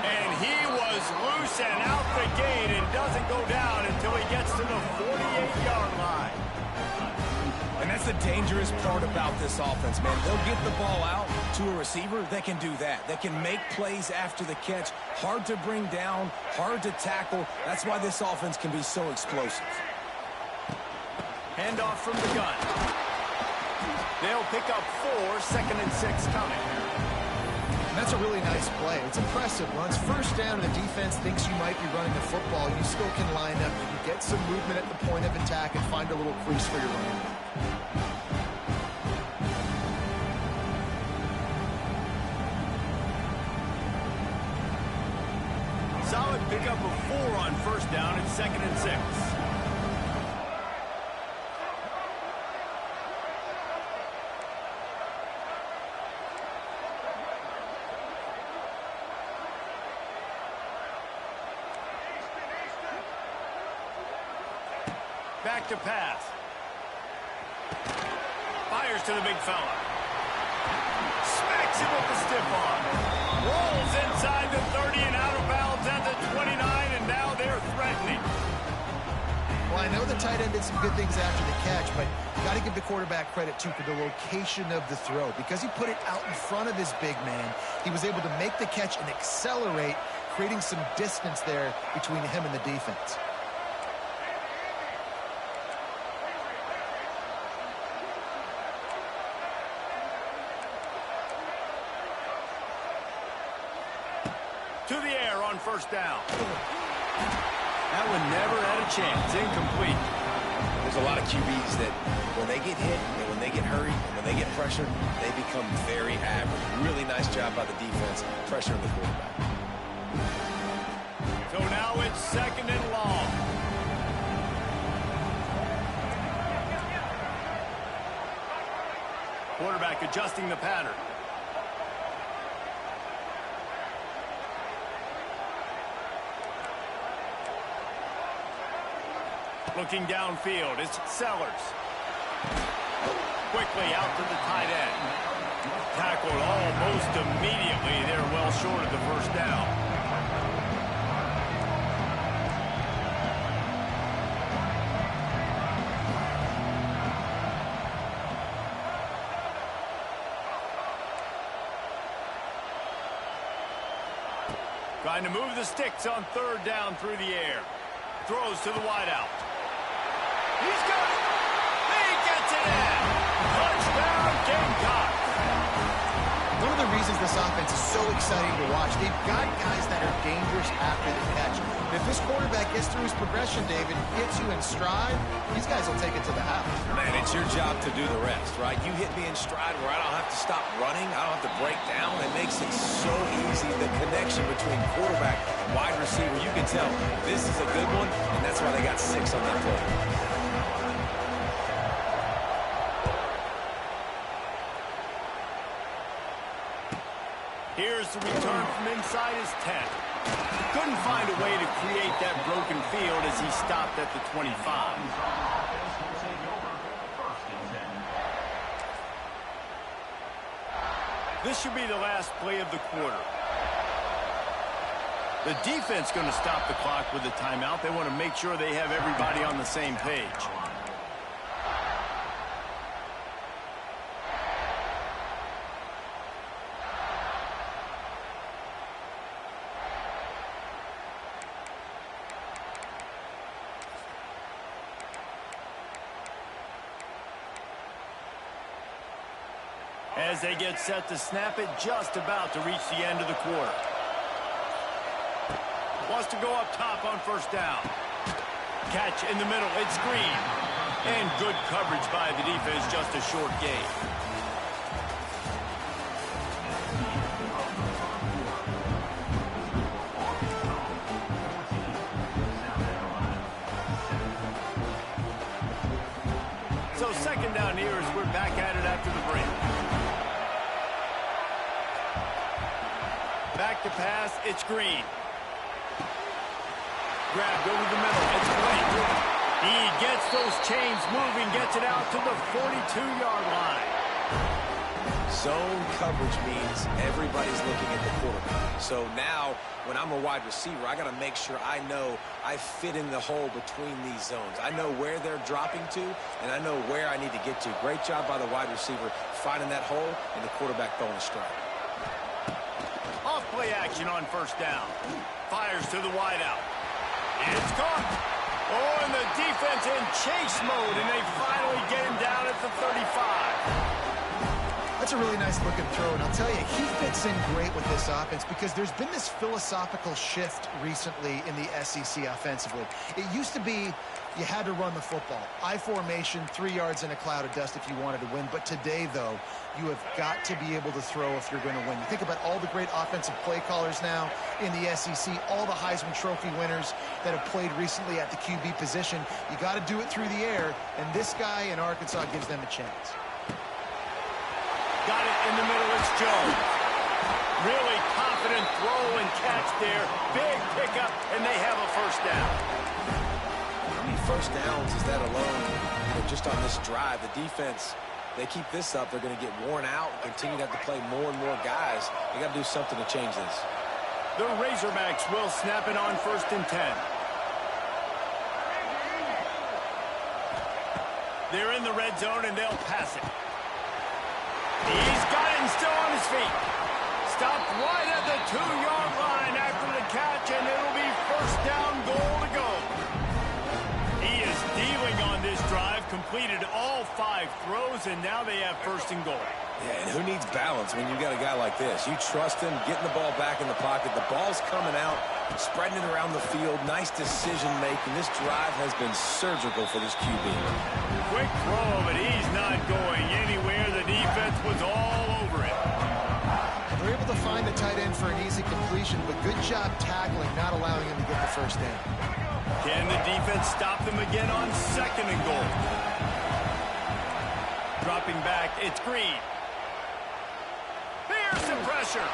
And he was loose and out the gate and doesn't go down until he gets to the 48-yard line. And that's the dangerous part about this offense, man. They'll get the ball out to a receiver. They can do that. They can make plays after the catch. Hard to bring down, hard to tackle. That's why this offense can be so explosive. Handoff from the gun. They'll pick up 4, 2nd and 6 coming. And that's a really nice play. It's impressive. Once first down and the defense thinks you might be running the football, you still can line up. You can get some movement at the point of attack and find a little crease for your running back. Solid pickup of 4 on first down and 2nd and 6. Back to pass. Fires to the big fella. Smacks him with the stiff arm. Rolls inside the 30 and out of bounds at the 29, and now they're threatening. Well, I know the the tight end did some good things after the catch, but got to give the quarterback credit, too, for the location of the throw. Because he put it out in front of his big man, he was able to make the catch and accelerate, creating some distance there between him and the defense. To the air on first down. That one never had a chance. Incomplete. There's a lot of QBs that when they get hit and when they get hurried and when they get pressured, they become very average. Really nice job by the defense pressuring the quarterback. So now it's second and long. Quarterback adjusting the pattern. Looking downfield, it's Sellers. Quickly out to the tight end. Tackled almost immediately. They're well short of the first down. Trying to move the sticks on third down through the air. Throws to the wideout. He's got it. He gets it in. Touchdown, Gamecocks. One of the reasons this offense is so exciting to watch, they've got guys that are dangerous after the catch. If this quarterback gets through his progression, David, gets you in stride, these guys will take it to the house. Man, it's your job to do the rest, right? You hit me in stride where I don't have to stop running. I don't have to break down. It makes it so easy. The connection between quarterback and wide receiver, you can tell this is a good one, and that's why they got 6 on that play. Here's the return from inside his 10. Couldn't find a way to create that broken field as he stopped at the 25. This should be the last play of the quarter. The defense going to stop the clock with a timeout. They want to make sure they have everybody on the same page. As they get set to snap it, just about to reach the end of the quarter. Wants to go up top on first down. Catch in the middle, it's Green. And good coverage by the defense, just a short gain. So second down here as we're back at it after the break. Back to pass, it's Green. Grabbed over the middle, it's Blake. He gets those chains moving, gets it out to the 42-yard line. Zone coverage means everybody's looking at the quarterback. So now, when I'm a wide receiver, I got to make sure I know I fit in the hole between these zones. I know where they're dropping to, and I know where I need to get to. Great job by the wide receiver finding that hole, and the quarterback throwing a strike. Off-play action on first down. Fires to the wideout. It's caught. Oh, and the defense in chase mode, and they finally get him down at the 35. That's a really nice looking throw, and I'll tell you, he fits in great with this offense because there's been this philosophical shift recently in the SEC offensively. It used to be you had to run the football. I formation, 3 yards in a cloud of dust if you wanted to win. But today, though, you have got to be able to throw if you're going to win. You think about all the great offensive play callers now in the SEC, all the Heisman Trophy winners that have played recently at the QB position. You got to do it through the air, and this guy in Arkansas gives them a chance. Got it in the middle, it's Jones. Really confident throw and catch there. Big pickup, and they have a first down. How many first downs is that alone? Just on this drive, the defense, they keep this up, they're going to get worn out, continue to have to play more and more guys. They got to do something to change this. The Razorbacks will snap it on 1st and 10. They're in the red zone, and they'll pass it. He's got it and still on his feet. Stopped right at the 2-yard line after the catch, and it'll be first down goal to go. He is dealing on this drive, completed all 5 throws, and now they have first and goal. Yeah, and who needs balance when you got a guy like this? You trust him, getting the ball back in the pocket. The ball's coming out, spreading it around the field. Nice decision-making. This drive has been surgical for this QB. Quick throw, but he's not going anywhere. The defense was all over it. They're able to find the tight end for an easy completion, but good job tackling, not allowing him to get the first down. Can the defense stop them again on second and goal? Dropping back, it's Green. Fearsome pressure.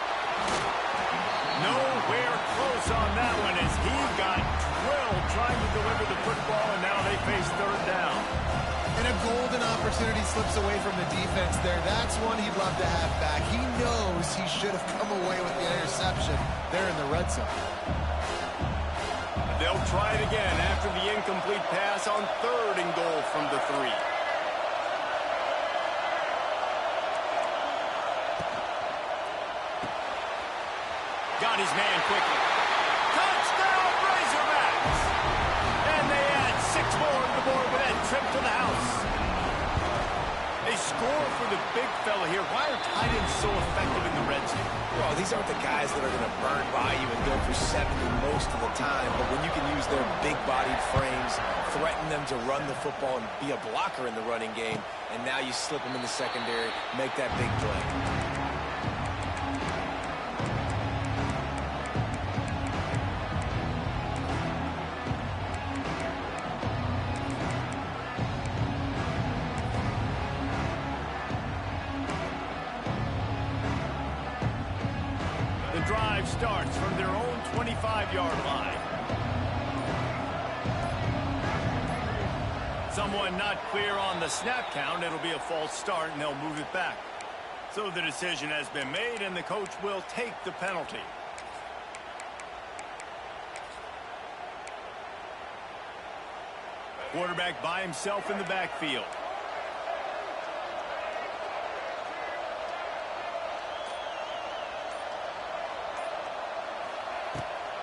Nowhere close on that one as he got drilled trying to deliver the football, and now they face third down. And a golden opportunity slips away from the defense there. That's one he'd love to have back. He knows he should have come away with the interception there in the red zone. They'll try it again after the incomplete pass on third and goal from the 3. Got his man quickly. Touchdown, Razorbacks! And they add 6 more to the board with that trip to the house. They score for the big fella here. Why are tight ends so effective in the red zone? Well, these aren't the guys that are going to burn by you and go for 70 most of the time, but when you can use their big-bodied frames, threaten them to run the football and be a blocker in the running game, and now you slip them in the secondary, make that big play. The drive starts from their own 25-yard line. Someone not clear on the snap count. It'll be a false start, and they'll move it back. So the decision has been made, and the coach will take the penalty. Quarterback by himself in the backfield.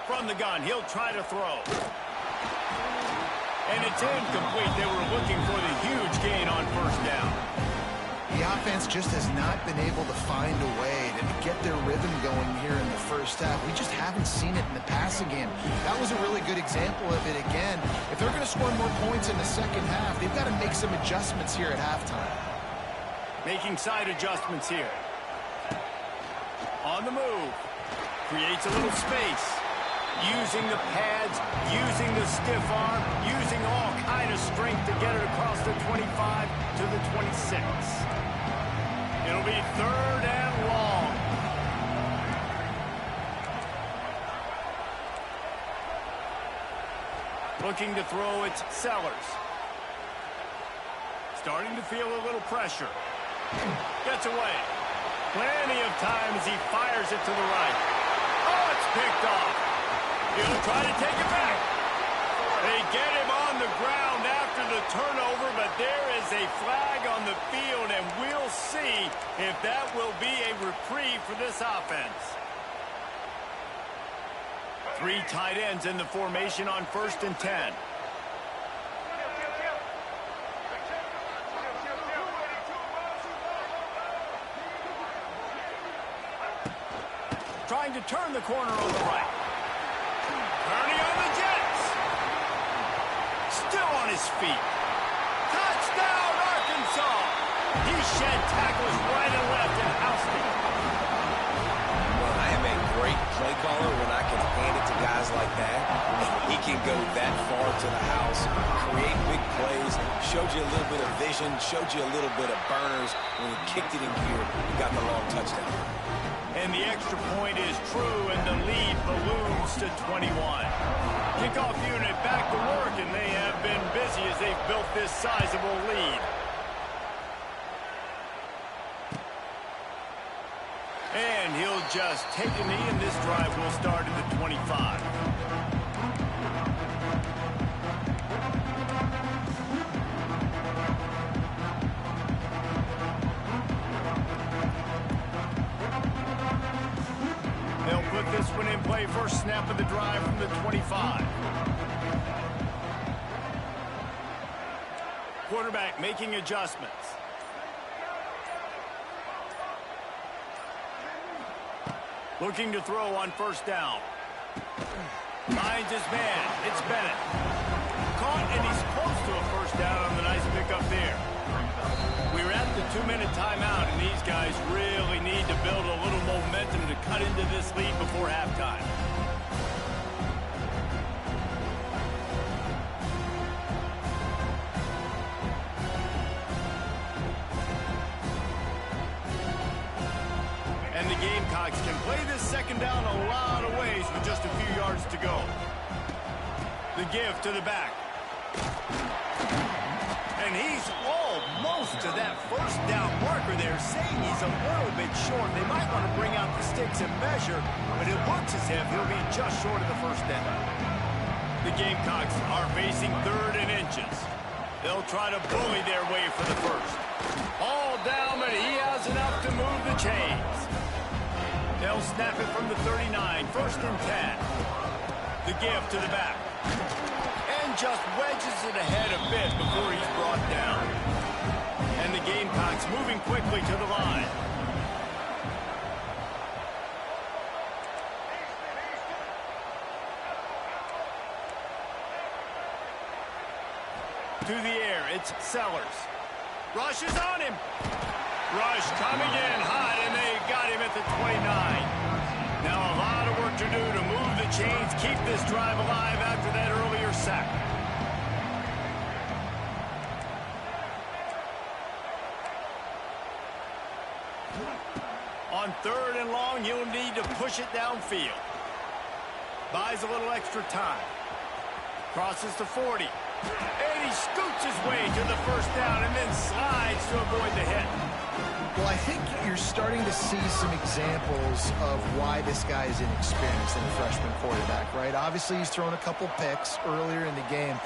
From the gun, he'll try to throw. And it's incomplete. They were looking for the huge gain on first down. The offense just has not been able to find a way to get their rhythm going here in the first half. We just haven't seen it in the passing game. That was a really good example of it again. If they're going to score more points in the second half, they've got to make some adjustments here at halftime. Making side adjustments here. On the move. Creates a little space. Using the pads, using the stiff arm, using all kind of strength to get it across the 25 to the 26. It'll be third and long. Looking to throw, it's Sellers. Starting to feel a little pressure. Gets away. Plenty of time as he fires it to the right. Oh, it's picked off. He'll try to take it back. They get him on the ground after the turnover, but there is a flag on the field, and we'll see if that will be a reprieve for this offense. 3 tight ends in the formation on 1st and 10. Trying to turn the corner on the right. Turning on the Jets. Still on his feet. Touchdown, Arkansas. He shed tackles right and left and housed him. Well, I am a great play caller when I can hand it to guys like that. He can go that far to the house, create big plays, showed you a little bit of vision, showed you a little bit of burners. When he kicked it in gear, he got the long touchdown. And the extra point is true, and the lead balloons to 21. Kickoff unit back to work, and they have been busy as they've built this sizable lead. And he'll just take a knee, and this drive will start at the 25. with this one in play. First snap of the drive from the 25. Quarterback making adjustments. Looking to throw on first down. Finds his man. It's Bennett. Caught, and he's close to a first down on the nice pickup there. We're at the 2-minute timeout, and these guys really need to build a little momentum to cut into this lead before halftime. And the Gamecocks can play this second down a lot of ways with just a few yards to go. The give to the back. And he's almost to that first down marker there, saying he's a little bit short. They might want to bring out the sticks and measure, but it looks as if he'll be just short of the first down. The Gamecocks are facing 3rd and inches. They'll try to bully their way for the first. All down, but he has enough to move the chains. They'll snap it from the 39, 1st and 10. The give to the back. And just wedges it ahead a bit before he's brought down. And the Gamecocks moving quickly to the line. To the air, it's Sellers. Rush is on him. Rush coming in hot, and they got him at the 29. Now a lot of work to do to move the chains, keep this drive alive after that earlier sack. On 3rd and long, you'll need to push it downfield. Buys a little extra time. Crosses to 40. And he scoots his way to the first down and then slides to avoid the hit. Well, I think you're starting to see some examples of why this guy is inexperienced in a freshman quarterback, right? Obviously, he's thrown a couple picks earlier in the game.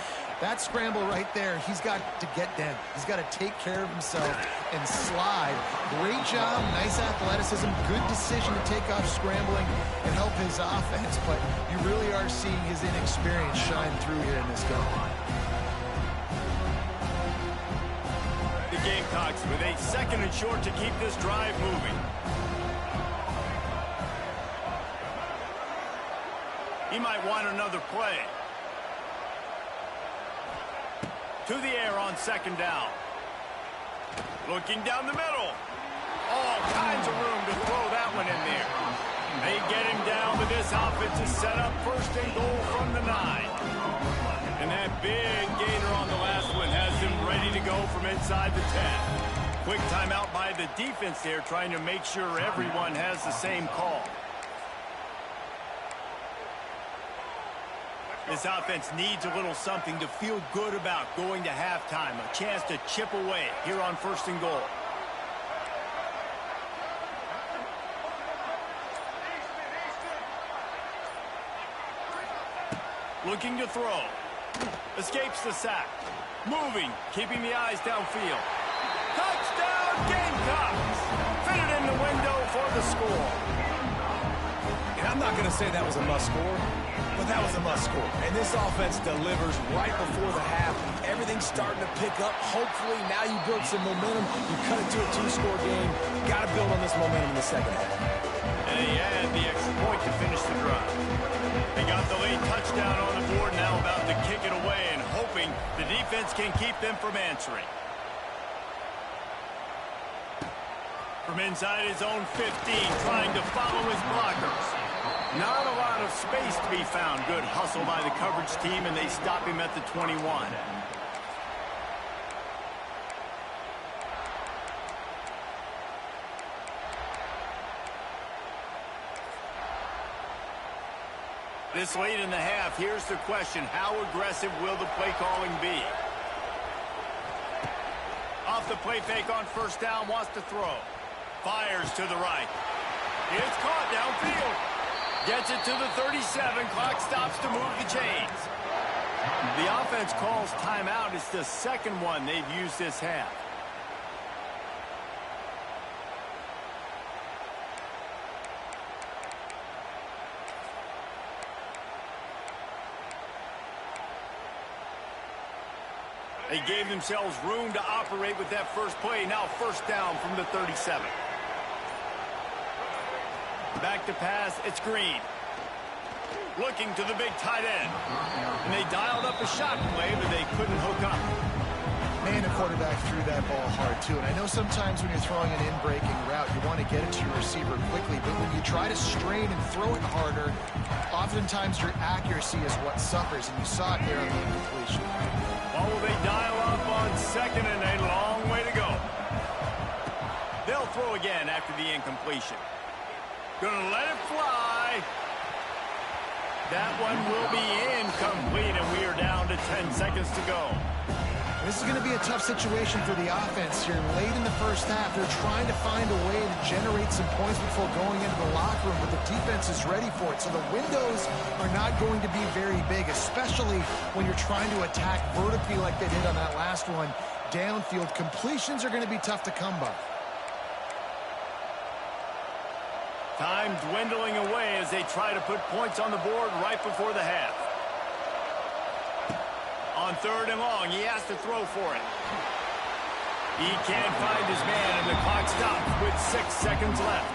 That scramble right there, he's got to get down. He's got to take care of himself and slide. Great job, nice athleticism, good decision to take off scrambling and help his offense, but you really are seeing his inexperience shine through here in this game. The Gamecocks with a 2nd and short to keep this drive moving. He might want another play. To the air on 2nd down. Looking down the middle. All kinds of room to throw that one in there. They get him down, but this offense is set up 1st and goal from the 9. And that big gainer on the last one has him ready to go from inside the 10. Quick timeout by the defense there, trying to make sure everyone has the same call. This offense needs a little something to feel good about going to halftime. A chance to chip away here on 1st and goal. Looking to throw. Escapes the sack. Moving, keeping the eyes downfield. Touchdown, Gamecocks! Fitted in the window for the score. And I'm not going to say that was a must-score, but that was a must-score. And this offense delivers right before the half. Everything's starting to pick up. Hopefully, now you build some momentum. You cut it to a 2-score game. Got to build on this momentum in the second half. And he had the extra point to finish the drive. They got the late touchdown on the board, now about to kick it away and hoping the defense can keep them from answering. From inside his own 15, trying to follow his blockers. Not a lot of space to be found. Good hustle by the coverage team, and they stop him at the 21. This late in the half, here's the question. How aggressive will the play calling be? Off the play fake on 1st down, wants to throw. Fires to the right. It's caught downfield. Gets it to the 37. Clock stops to move the chains. The offense calls timeout. It's the 2nd one they've used this half. They gave themselves room to operate with that first play. Now first down from the 37. Back to pass, it's Green. Looking to the big tight end. And they dialed up a shot play, but they couldn't hook up. Man, the quarterback threw that ball hard, too. And I know sometimes when you're throwing an in-breaking route, you want to get it to your receiver quickly. But when you try to strain and throw it harder, oftentimes your accuracy is what suffers. And you saw it there on the incompletion. Well, will they dial up on second and a long way to go? They'll throw again after the incompletion. Gonna let it fly. That one will be incomplete, and we are down to 10 seconds to go. This is going to be a tough situation for the offense here. Late in the first half, they're trying to find a way to generate some points before going into the locker room, but the defense is ready for it. So the windows are not going to be very big, especially when you're trying to attack vertically like they did on that last one. Downfield completions are going to be tough to come by. Time dwindling away as they try to put points on the board right before the half. On third and long, he has to throw for it. He can't find his man, and the clock stops with 6 seconds left.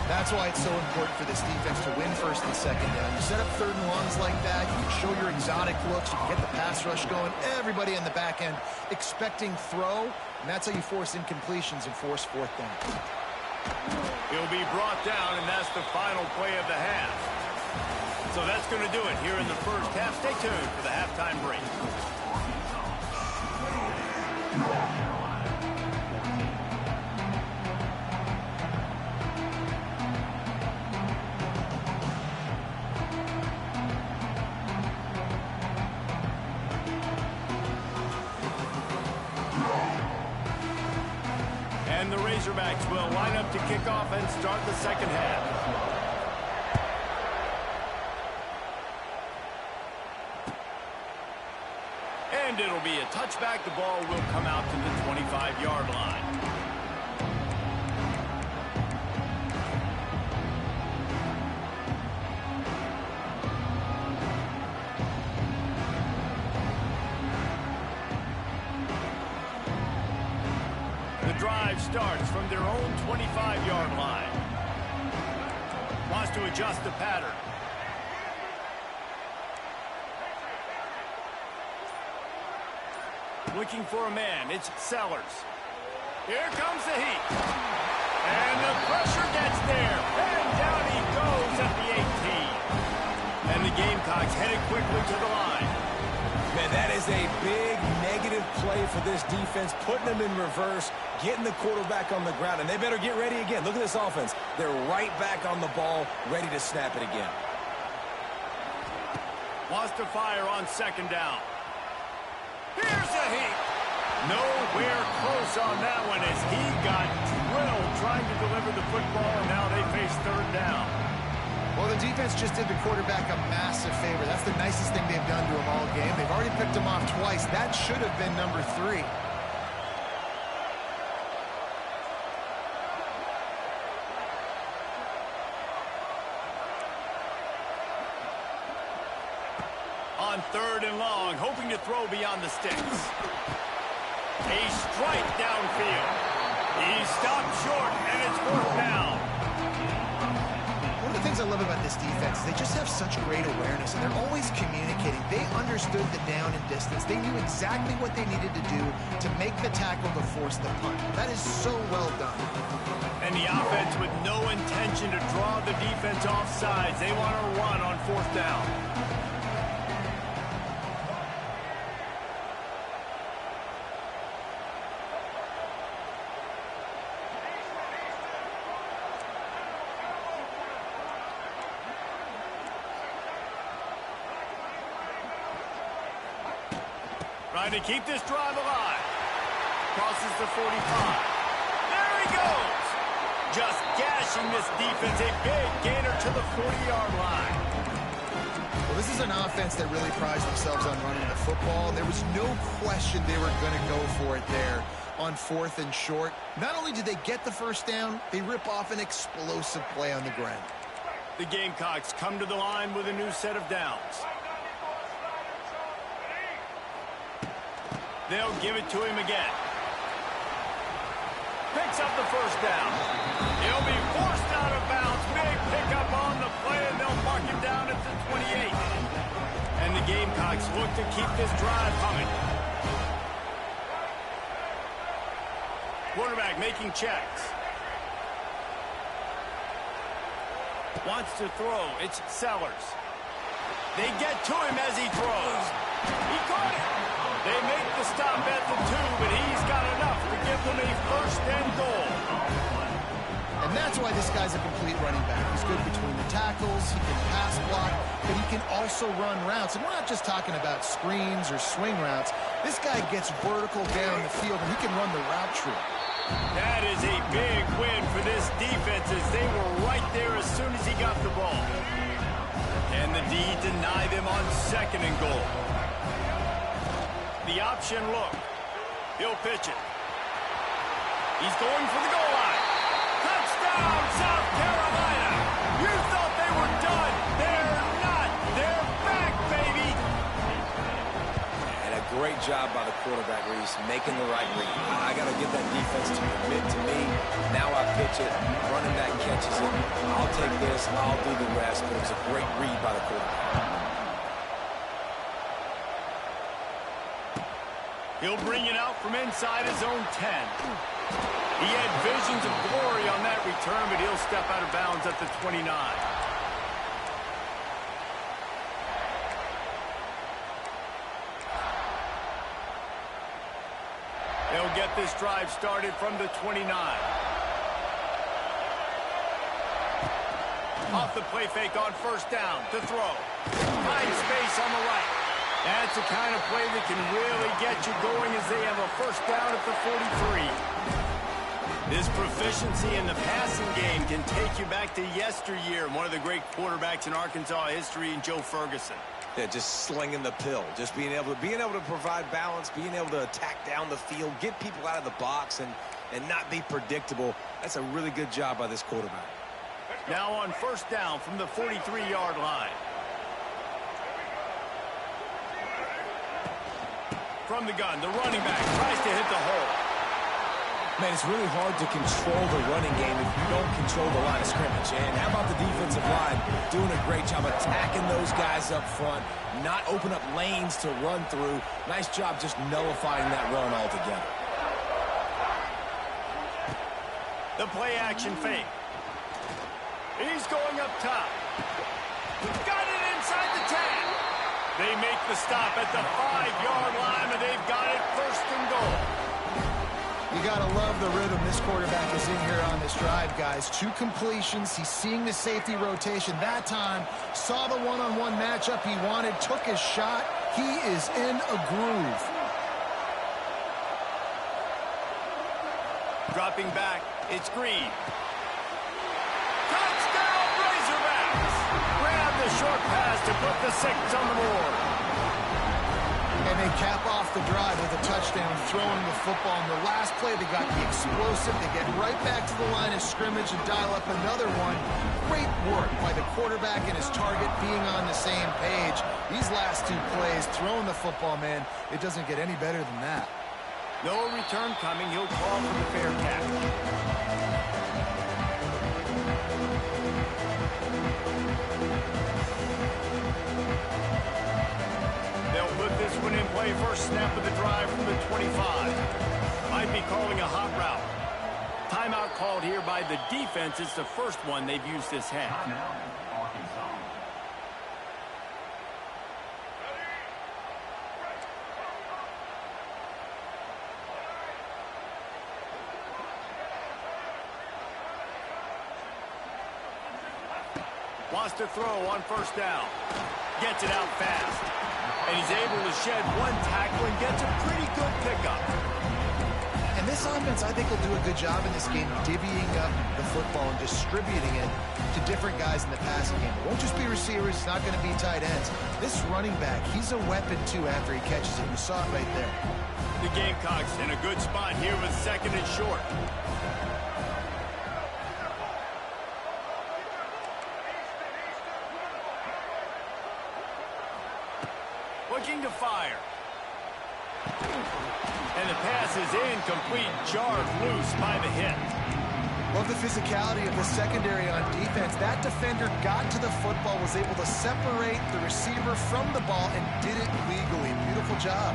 That's why it's so important for this defense to win first and second down. You set up third and longs like that, you can show your exotic looks, you can get the pass rush going, everybody in the back end expecting throw, and that's how you force incompletions and force fourth down. He'll be brought down, and that's the final play of the half. So that's going to do it here in the first half. Stay tuned for the halftime break. And the Razorbacks will line up to kick off and start the second half. And it'll be a touchback. The ball will come out to the 25-yard line. The drive starts from their own 25-yard line. Wants to adjust the pattern. Looking for a man. It's Sellers. Here comes the heat. And the pressure gets there. And down he goes at the 18. And the Gamecocks headed quickly to the line. Man, that is a big negative play for this defense, putting them in reverse, getting the quarterback on the ground, and they better get ready again. Look at this offense. They're right back on the ball, ready to snap it again. Wants to fire on second down. Here's a heat. Nowhere close on that one as he got drilled trying to deliver the football, and now they face third down. Well, the defense just did the quarterback a massive favor. That's the nicest thing they've done to him all game. They've already picked him off twice. That should have been number 3. On third and long, hoping to throw beyond the sticks. A strike downfield. He stopped short, and it's fourth down. One of the things I love about this defense is they just have such great awareness, and they're always communicating. They understood the down and distance. They knew exactly what they needed to do to make the tackle to force the punt. That is so well done. And the offense with no intention to draw the defense off sides. They want to run on fourth down. Trying to keep this drive alive. Crosses the 45. There he goes. Just gashing this defense. A big gainer to the 40-yard line. Well, this is an offense that really prides themselves on running the football. There was no question they were going to go for it there on fourth and short. Not only did they get the first down, they rip off an explosive play on the ground. The Gamecocks come to the line with a new set of downs. They'll give it to him again. Picks up the first down. He'll be forced out of bounds. Big pickup on the play, and they'll mark him down at the 28. And the Gamecocks look to keep this drive humming. Quarterback making checks. Wants to throw. It's Sellers. They get to him as he throws. He caught it. They make the stop at the 2, but he's got enough to give them a first and goal. And that's why this guy's a complete running back. He's good between the tackles, he can pass block, but he can also run routes. And we're not just talking about screens or swing routes. This guy gets vertical down the field, and he can run the route tree. That is a big win for this defense as they were right there as soon as he got the ball. And the D deny them on second and goal. The option look. He'll pitch it. He's going for the goal line. Touchdown, South Carolina. You thought they were done. They're not. They're back, baby. And a great job by the quarterback, Reese, making the right read. I got to get that defense to commit to me. Now I pitch it. Running back catches it. I'll take this. I'll do the rest. But it was a great read by the quarterback. He'll bring it out from inside his own 10. He had visions of glory on that return, but he'll step out of bounds at the 29. They'll get this drive started from the 29. Off the play fake on first down to throw. Find space on the right. That's the kind of play that can really get you going as they have a first down at the 43. This proficiency in the passing game can take you back to yesteryear. One of the great quarterbacks in Arkansas history, in Joe Ferguson. Yeah, just slinging the pill, just being able to provide balance, being able to attack down the field, get people out of the box, and not be predictable. That's a really good job by this quarterback. Now on first down from the 43-yard line. From the gun, the running back tries to hit the hole. Man, it's really hard to control the running game if you don't control the line of scrimmage. And how about the defensive line doing a great job attacking those guys up front, not open up lanes to run through. Nice job just nullifying that run altogether. The play action fake. He's going up top. Got it inside the 10. They make the stop at the 5-yard line, and they've got it first and goal. You got to love the rhythm this quarterback is in here on this drive, guys. 2 completions. He's seeing the safety rotation that time. Saw the one-on-one matchup he wanted, took his shot. He is in a groove. Dropping back, it's Green. Touchdown, Razorbacks! Grab the short pass to put the 6 on the board. And they cap off the drive with a touchdown, throwing the football. In the last play, they got the explosive. They get right back to the line of scrimmage and dial up another one. Great work by the quarterback and his target being on the same page. These last 2 plays, throwing the football, man, it doesn't get any better than that. No return coming. He'll call for the fair catch. They'll put this one in play first snap of the drive from the 25. Might be calling a hot route. Timeout called here by the defense. It's the first one they've used this half. Wants to throw on first down. Gets it out fast. And he's able to shed one tackle and gets a pretty good pickup. And this offense, I think, will do a good job in this game divvying up the football and distributing it to different guys in the passing game. It won't just be receivers. It's not going to be tight ends. This running back, he's a weapon, too, after he catches it. You saw it right there. The Gamecocks in a good spot here with second and short. Looking to fire. And the pass is incomplete, jarred loose by the hit. Love the physicality of the secondary on defense. That defender got to the football, was able to separate the receiver from the ball, and did it legally. Beautiful job.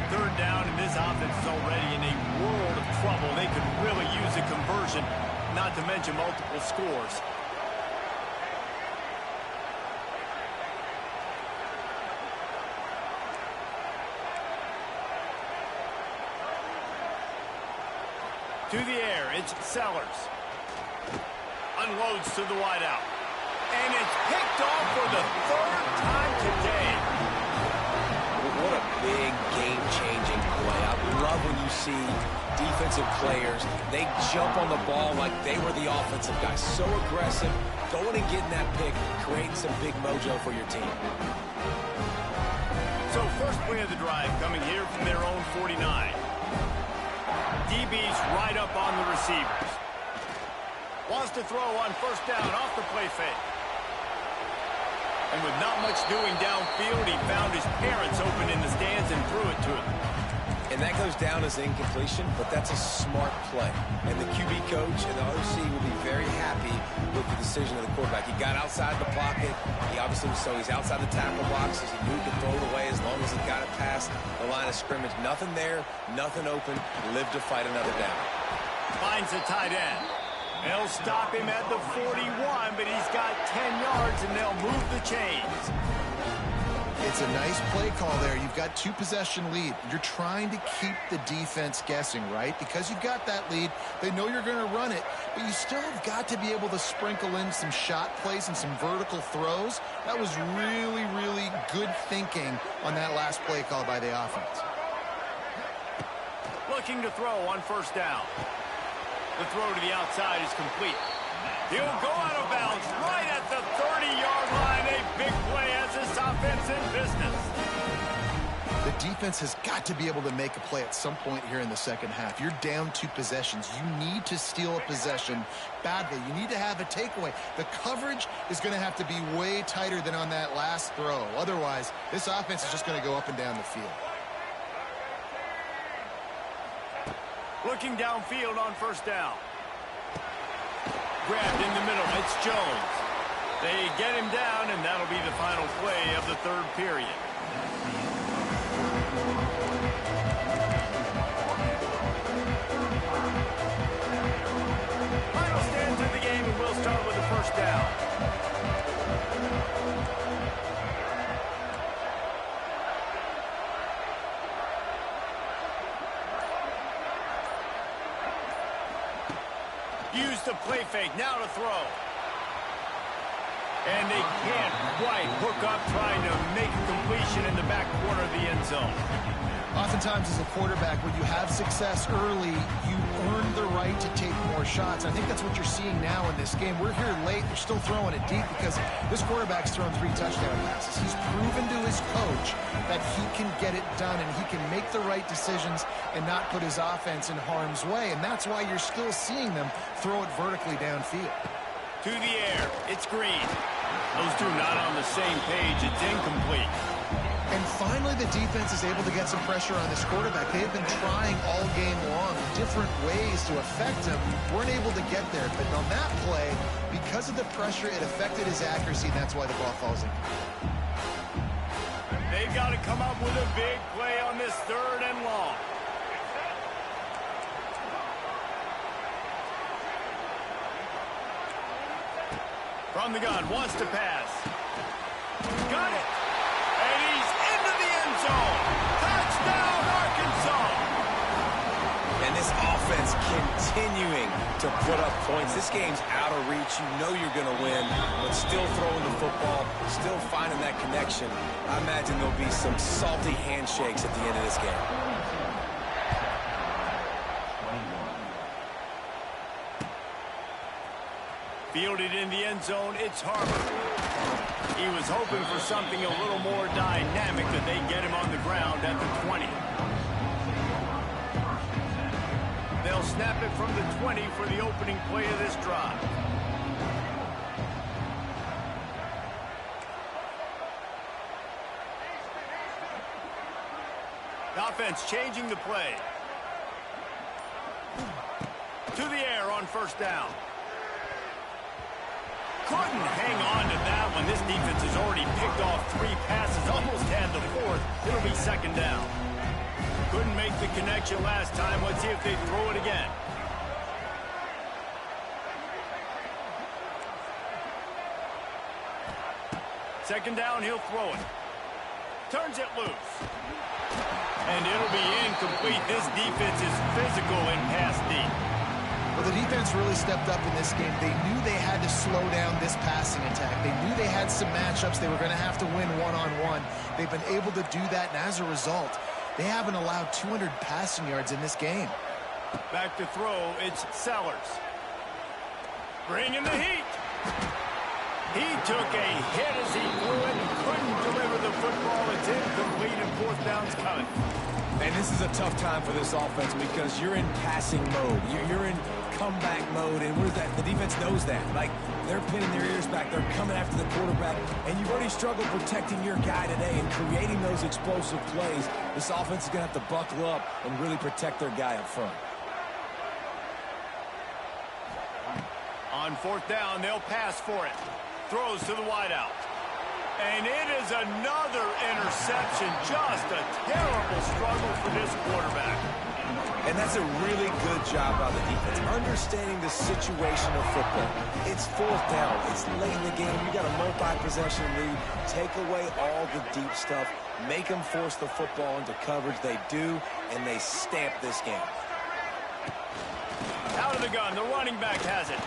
Third down, and this offense is already in a world of trouble. They could really use a conversion, not to mention multiple scores. To the air, it's Sellers. Unloads to the wideout. And it's picked off for the third time today. What a big game-changing play. I love when you see defensive players, they jump on the ball like they were the offensive guys. So aggressive, going and getting that pick, creating some big mojo for your team. So first play of the drive coming here from their own 49. DB's right up on the receivers. Wants to throw on first down off the play fake. And with not much doing downfield, he found his parents open in the stands and threw it to him. And that goes down as incompletion, but that's a smart play. And the QB coach and the OC will be very happy with the decision of the quarterback. He got outside the pocket. He obviously was so he's outside the tackle box as he knew he could throw it away as long as he got it past the line of scrimmage. Nothing there, nothing open. Live to fight another down. Finds a tight end. They'll stop him at the 41, but he's got 10 yards, and they'll move the chains. It's a nice play call there. You've got 2-possession lead. You're trying to keep the defense guessing, right? Because you've got that lead, they know you're going to run it, but you still have got to be able to sprinkle in some shot plays and some vertical throws. That was really, really good thinking on that last play call by the offense. Looking to throw on first down. The throw to the outside is complete. He'll go out of bounds right at the 30-yard line. A big play as this offense in business. The defense has got to be able to make a play at some point here in the second half. You're down 2 possessions. You need to steal a possession badly. You need to have a takeaway. The coverage is going to have to be way tighter than on that last throw. Otherwise, this offense is just going to go up and down the field. Looking downfield on first down. Grabbed in the middle. It's Jones. They get him down, and that'll be the final play of the third period. Final stands in the game, and we'll start with the first down. Use the play fake, now to throw. And they can't quite hook up trying to make a completion in the back corner of the end zone. Oftentimes as a quarterback, when you have success early, you earn the right to take more shots. I think that's what you're seeing now in this game. We're here late. They're still throwing it deep because this quarterback's thrown 3 touchdown passes. He's proven to his coach that he can get it done and he can make the right decisions and not put his offense in harm's way. And that's why you're still seeing them throw it vertically downfield. To the air, it's Green. Those two not on the same page. It's incomplete. And finally, the defense is able to get some pressure on this quarterback. They have been trying all game long different ways to affect him. Weren't able to get there. But on that play, because of the pressure, it affected his accuracy, and that's why the ball falls in. They've got to come up with a big play on this third and long. From the gun, wants to pass. Got it. And he's into the end zone. Touchdown, Arkansas. And this offense continuing to put up points. This game's out of reach. You know you're going to win, but still throwing the football, still finding that connection. I imagine there'll be some salty handshakes at the end of this game. Fielded in the end zone, it's Harvard. He was hoping for something a little more dynamic, that they get him on the ground at the 20. They'll snap it from the 20 for the opening play of this drive. The offense changing the play. To the air on first down. Couldn't hang on to that one. This defense has already picked off 3 passes, almost had the 4th. It'll be second down. Couldn't make the connection last time. Let's see if they throw it again. Second down, he'll throw it. Turns it loose. And it'll be incomplete. This defense is physical in pass deep. Well, the defense really stepped up in this game. They knew they had to slow down this passing attack. They knew they had some matchups they were going to have to win one-on-one. They've been able to do that, and as a result, they haven't allowed 200 passing yards in this game. Back to throw, it's Sellers. Bringing the heat. He took a hit as he threw it and couldn't deliver the football. It's incomplete and 4th down's coming. And this is a tough time for this offense because you're in passing mode. You're in comeback mode, and what is that? The defense knows that. Like, they're pinning their ears back. They're coming after the quarterback, and you've already struggled protecting your guy today and creating those explosive plays. This offense is going to have to buckle up and really protect their guy up front. On 4th down, they'll pass for it. Throws to the wideout. And it is another interception. Just a terrible struggle for this quarterback. And that's a really good job by the defense, understanding the situation of football. It's 4th down. It's late in the game. You got a multi-possession lead. Take away all the deep stuff. Make them force the football into coverage. They do, and they stamp this game. Out of the gun. The running back has it.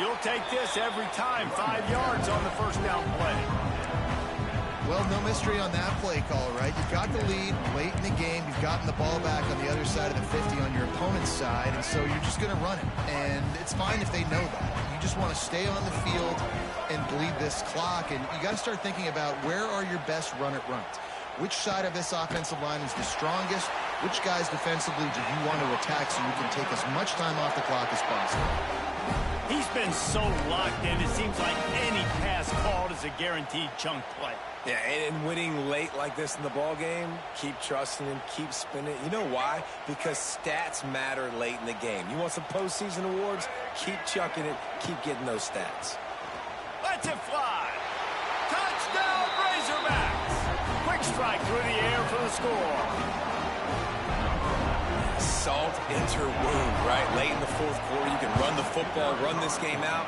You'll take this every time. 5 yards on the first down play. Well, no mystery on that play call, right? You've got the lead late in the game. You've gotten the ball back on the other side of the 50 on your opponent's side, and so you're just going to run it. And it's fine if they know that. You just want to stay on the field and bleed this clock, and you got to start thinking about where are your best run-it-runs. Which side of this offensive line is the strongest? Which guys defensively do you want to attack so you can take as much time off the clock as possible? He's been so locked in, it seems like any pass called is a guaranteed chunk play. Yeah, and winning late like this in the ball game, keep trusting him, keep spinning. You know why? Because stats matter late in the game. You want some postseason awards? Keep chucking it, keep getting those stats. Let's it fly. Touchdown, Razorbacks. Quick strike through the air for the score. Salt into wound, right? Late in the 4th quarter, you can run the football, run this game out.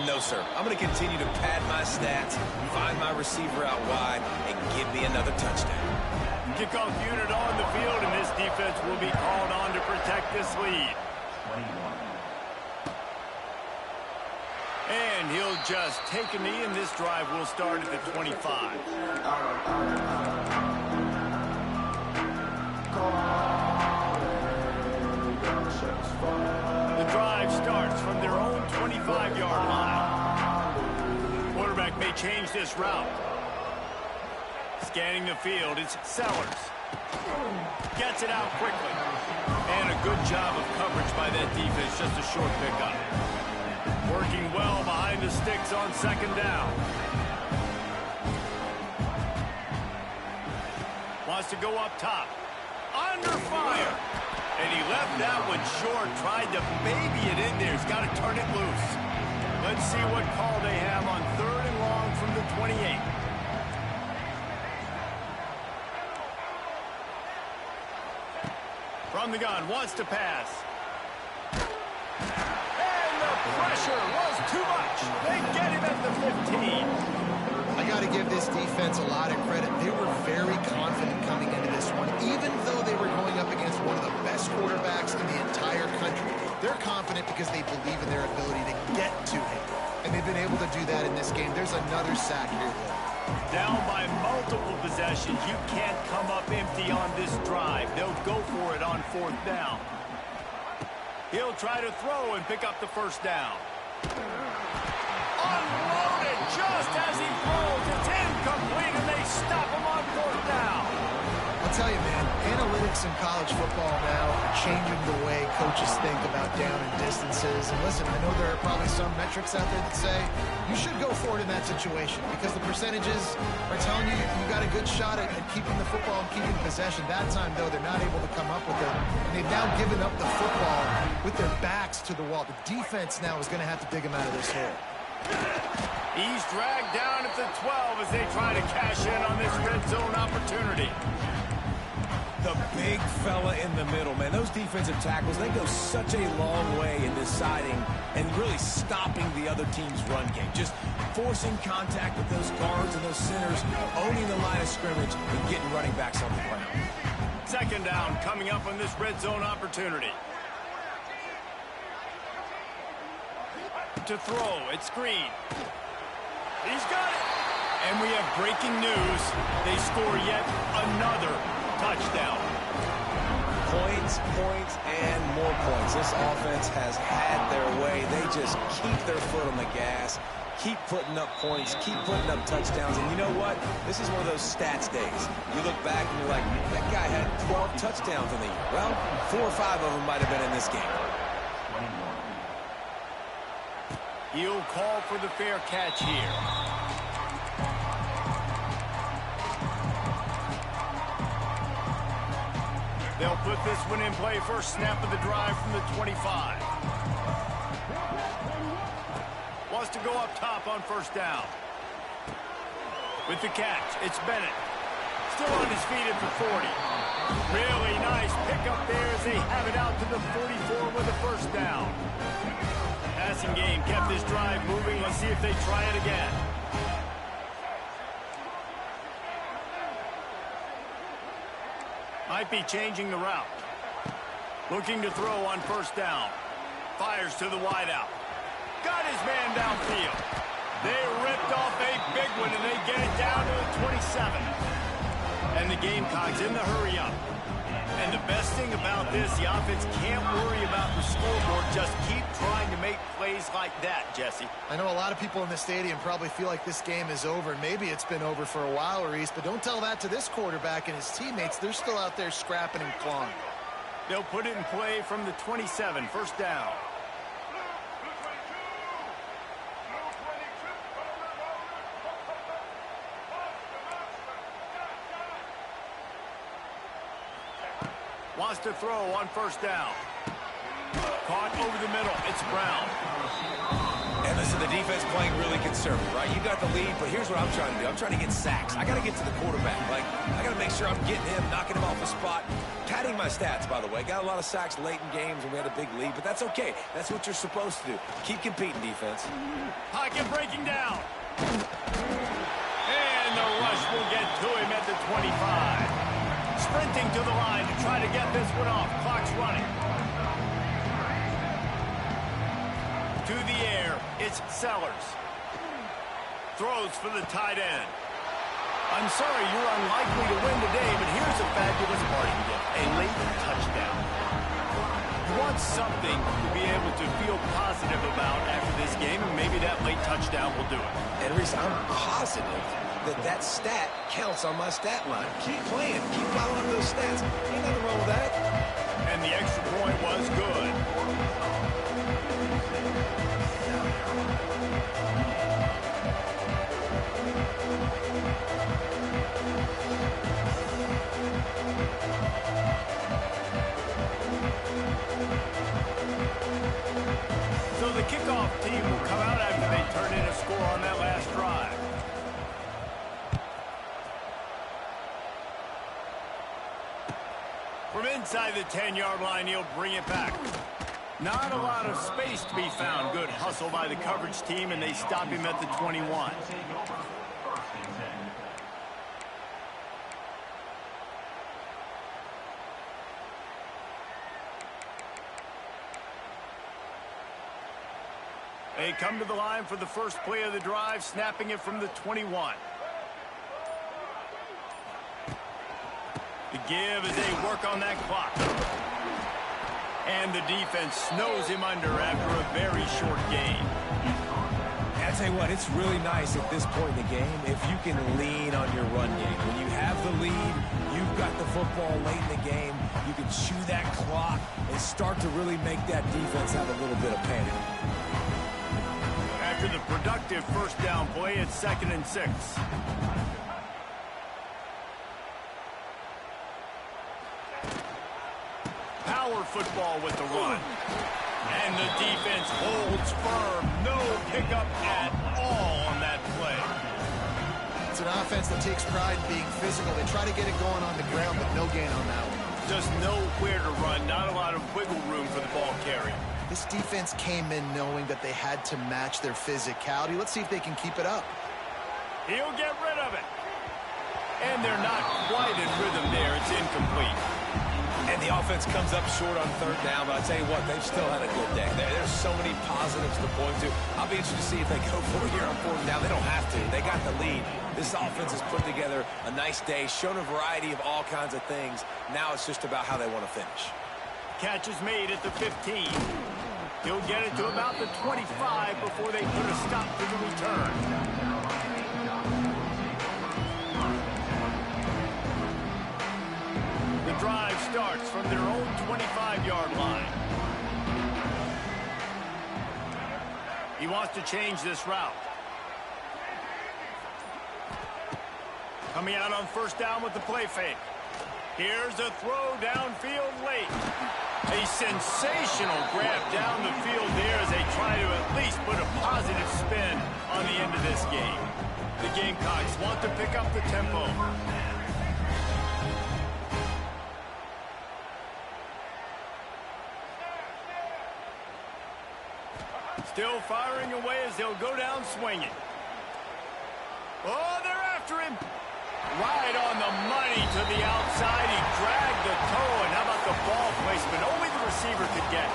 No, sir. I'm going to continue to pad my stats, find my receiver out wide, and give me another touchdown. Kickoff unit on the field, and this defense will be called on to protect this lead. And he'll just take a knee, and this drive will start at the 25. The drive starts from their own 25-yard line. Quarterback may change this route. Scanning the field, it's Sellers. Gets it out quickly. And a good job of coverage by that defense, just a short pickup. Working well behind the sticks on second down. Wants to go up top. Under fire. And he left that one short, tried to baby it in there. He's got to turn it loose. Let's see what call they have on 3rd and long from the 28. From the gun, wants to pass. And the pressure was too much. They get him at the 15. I got to give this defense a lot of credit. They were very confident coming into this one, even though they were going up against one of the best quarterbacks in the entire country. They're confident because they believe in their ability to get to him, and they've been able to do that in this game. There's another sack here. Down by multiple possessions. You can't come up empty on this drive. They'll go for it on 4th down. He'll try to throw and pick up the first down. Unloaded just as he throws. It's incomplete, and they stop him on 4th down. I'll tell you, man, analytics in college football now are changing the way coaches think about down and distances. And listen, I know there are probably some metrics out there that say you should go for it in that situation because the percentages are telling you you got a good shot at keeping the football and keeping possession. That time, though, they're not able to come up with it. And they've now given up the football with their backs to the wall. The defense now is going to have to dig them out of this hole. He's dragged down at the 12 as they try to cash in on this red zone opportunity. The big fella in the middle, man. Those defensive tackles, they go such a long way in deciding and really stopping the other team's run game. Just forcing contact with those guards and those centers, owning the line of scrimmage, and getting running backs on the ground. Second down coming up on this red zone opportunity. To throw, it's Green. He's got it. And we have breaking news. They score yet another touchdown. Points, points, and more points. This offense has had their way. They just keep their foot on the gas, keep putting up points, keep putting up touchdowns. And you know what? This is one of those stats days. You look back and you're like, that guy had 12 touchdowns in the year. Well, 4 or 5 of them might have been in this game. He'll call for the fair catch here. They'll put this one in play. First snap of the drive from the 25. Wants to go up top on first down. With the catch, it's Bennett. Still on his feet at the 40. Really nice pickup there as they have it out to the 44 with a first down. Passing game kept this drive moving. Let's see if they try it again. Might be changing the route. Looking to throw on first down. Fires to the wideout. Got his man downfield. They ripped off a big one, and they get it down to the 27. And the Gamecocks in the hurry up. And the best thing about this, the offense can't worry about the scoreboard. Just keep trying to make plays like that, Jesse. I know a lot of people in the stadium probably feel like this game is over. Maybe it's been over for a while, Reese, but don't tell that to this quarterback and his teammates. They're still out there scrapping and clawing. They'll put it in play from the 27, first down. Wants to throw on first down. Caught over the middle. It's Brown. And listen, the defense playing really conservative, right? You got the lead, but here's what I'm trying to do. I'm trying to get sacks. I got to get to the quarterback. Like, I got to make sure I'm getting him, knocking him off the spot. Padding my stats, by the way. Got a lot of sacks late in games, and we had a big lead, but that's okay. That's what you're supposed to do. Keep competing, defense. Pocket breaking down. And the rush will get to him at the 25. Sprinting to the line to try to get this one off. Clock's running. To the air, it's Sellers. Throws for the tight end. I'm sorry you're unlikely to win today, but here's a fabulous parting gift. A late touchdown. You want something to be able to feel positive about after this game, and maybe that late touchdown will do it. And Reese, I'm positive that stat counts on my stat line. Keep playing. Keep following up those stats. Ain't nothing wrong with that. And the extra point was good. So the kickoff team will come out after they turn in a score on that last drive. From inside the 10-yard line, he'll bring it back. Not a lot of space to be found. Good hustle by the coverage team, and they stop him at the 21. They come to the line for the first play of the drive, snapping it from the 21. The give as they work on that clock. And the defense snows him under after a very short gain. That's tell you what, it's really nice at this point in the game if you can lean on your run game. When you have the lead, you've got the football late in the game, you can chew that clock and start to really make that defense have a little bit of panic. After the productive first down play, it's 2nd and 6. Power football with the run. And the defense holds firm. No pickup at all on that play. It's an offense that takes pride in being physical. They try to get it going on the ground, but no gain on that one. Just nowhere to run. Not a lot of wiggle room for the ball carrier. This defense came in knowing that they had to match their physicality. Let's see if they can keep it up. He'll get rid of it. And they're not quite in rhythm there. It's incomplete. And the offense comes up short on 3rd down, but I'll tell you what, they've still had a good day. There's so many positives to point to. I'll be interested to see if they go for it here on 4th down. They don't have to. They got the lead. This offense has put together a nice day, shown a variety of all kinds of things. Now it's just about how they want to finish. Catch is made at the 15. He'll get it to about the 25 before they put a stop to the return. The drive starts from their own 25-yard line. He wants to change this route. Coming out on 1st down with the play fake. Here's a throw downfield late. A sensational grab down the field there as they try to at least put a positive spin on the end of this game. The Gamecocks want to pick up the tempo. Still firing away as they'll go down swinging. Oh, they're after him. Right on the money to the outside. He dragged the toe, and how about the ball placement? Only the receiver could get.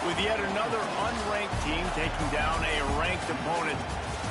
With yet another unranked team taking down a ranked opponent,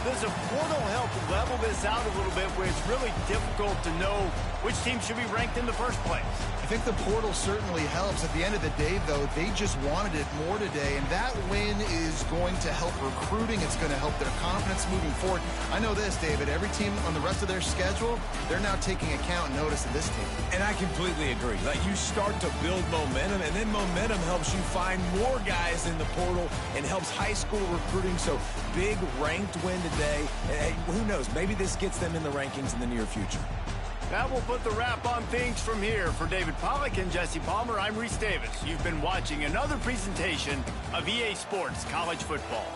does a portal help level this out a little bit where it's really difficult to know which team should be ranked in the first place? I think the portal certainly helps. At the end of the day, though, they just wanted it more today, and that win is going to help recruiting. It's going to help their confidence moving forward. I know this, David. Every team on the rest of their schedule, they're now taking account and notice of this team. And I completely agree. Like, you start to build momentum, and then momentum helps you find more guys in the portal and helps high school recruiting. So, big ranked win today. And who knows? Maybe this gets them in the rankings in the near future. That will put the wrap on things from here. For David Pollack and Jesse Palmer, I'm Reese Davis. You've been watching another presentation of EA Sports College Football.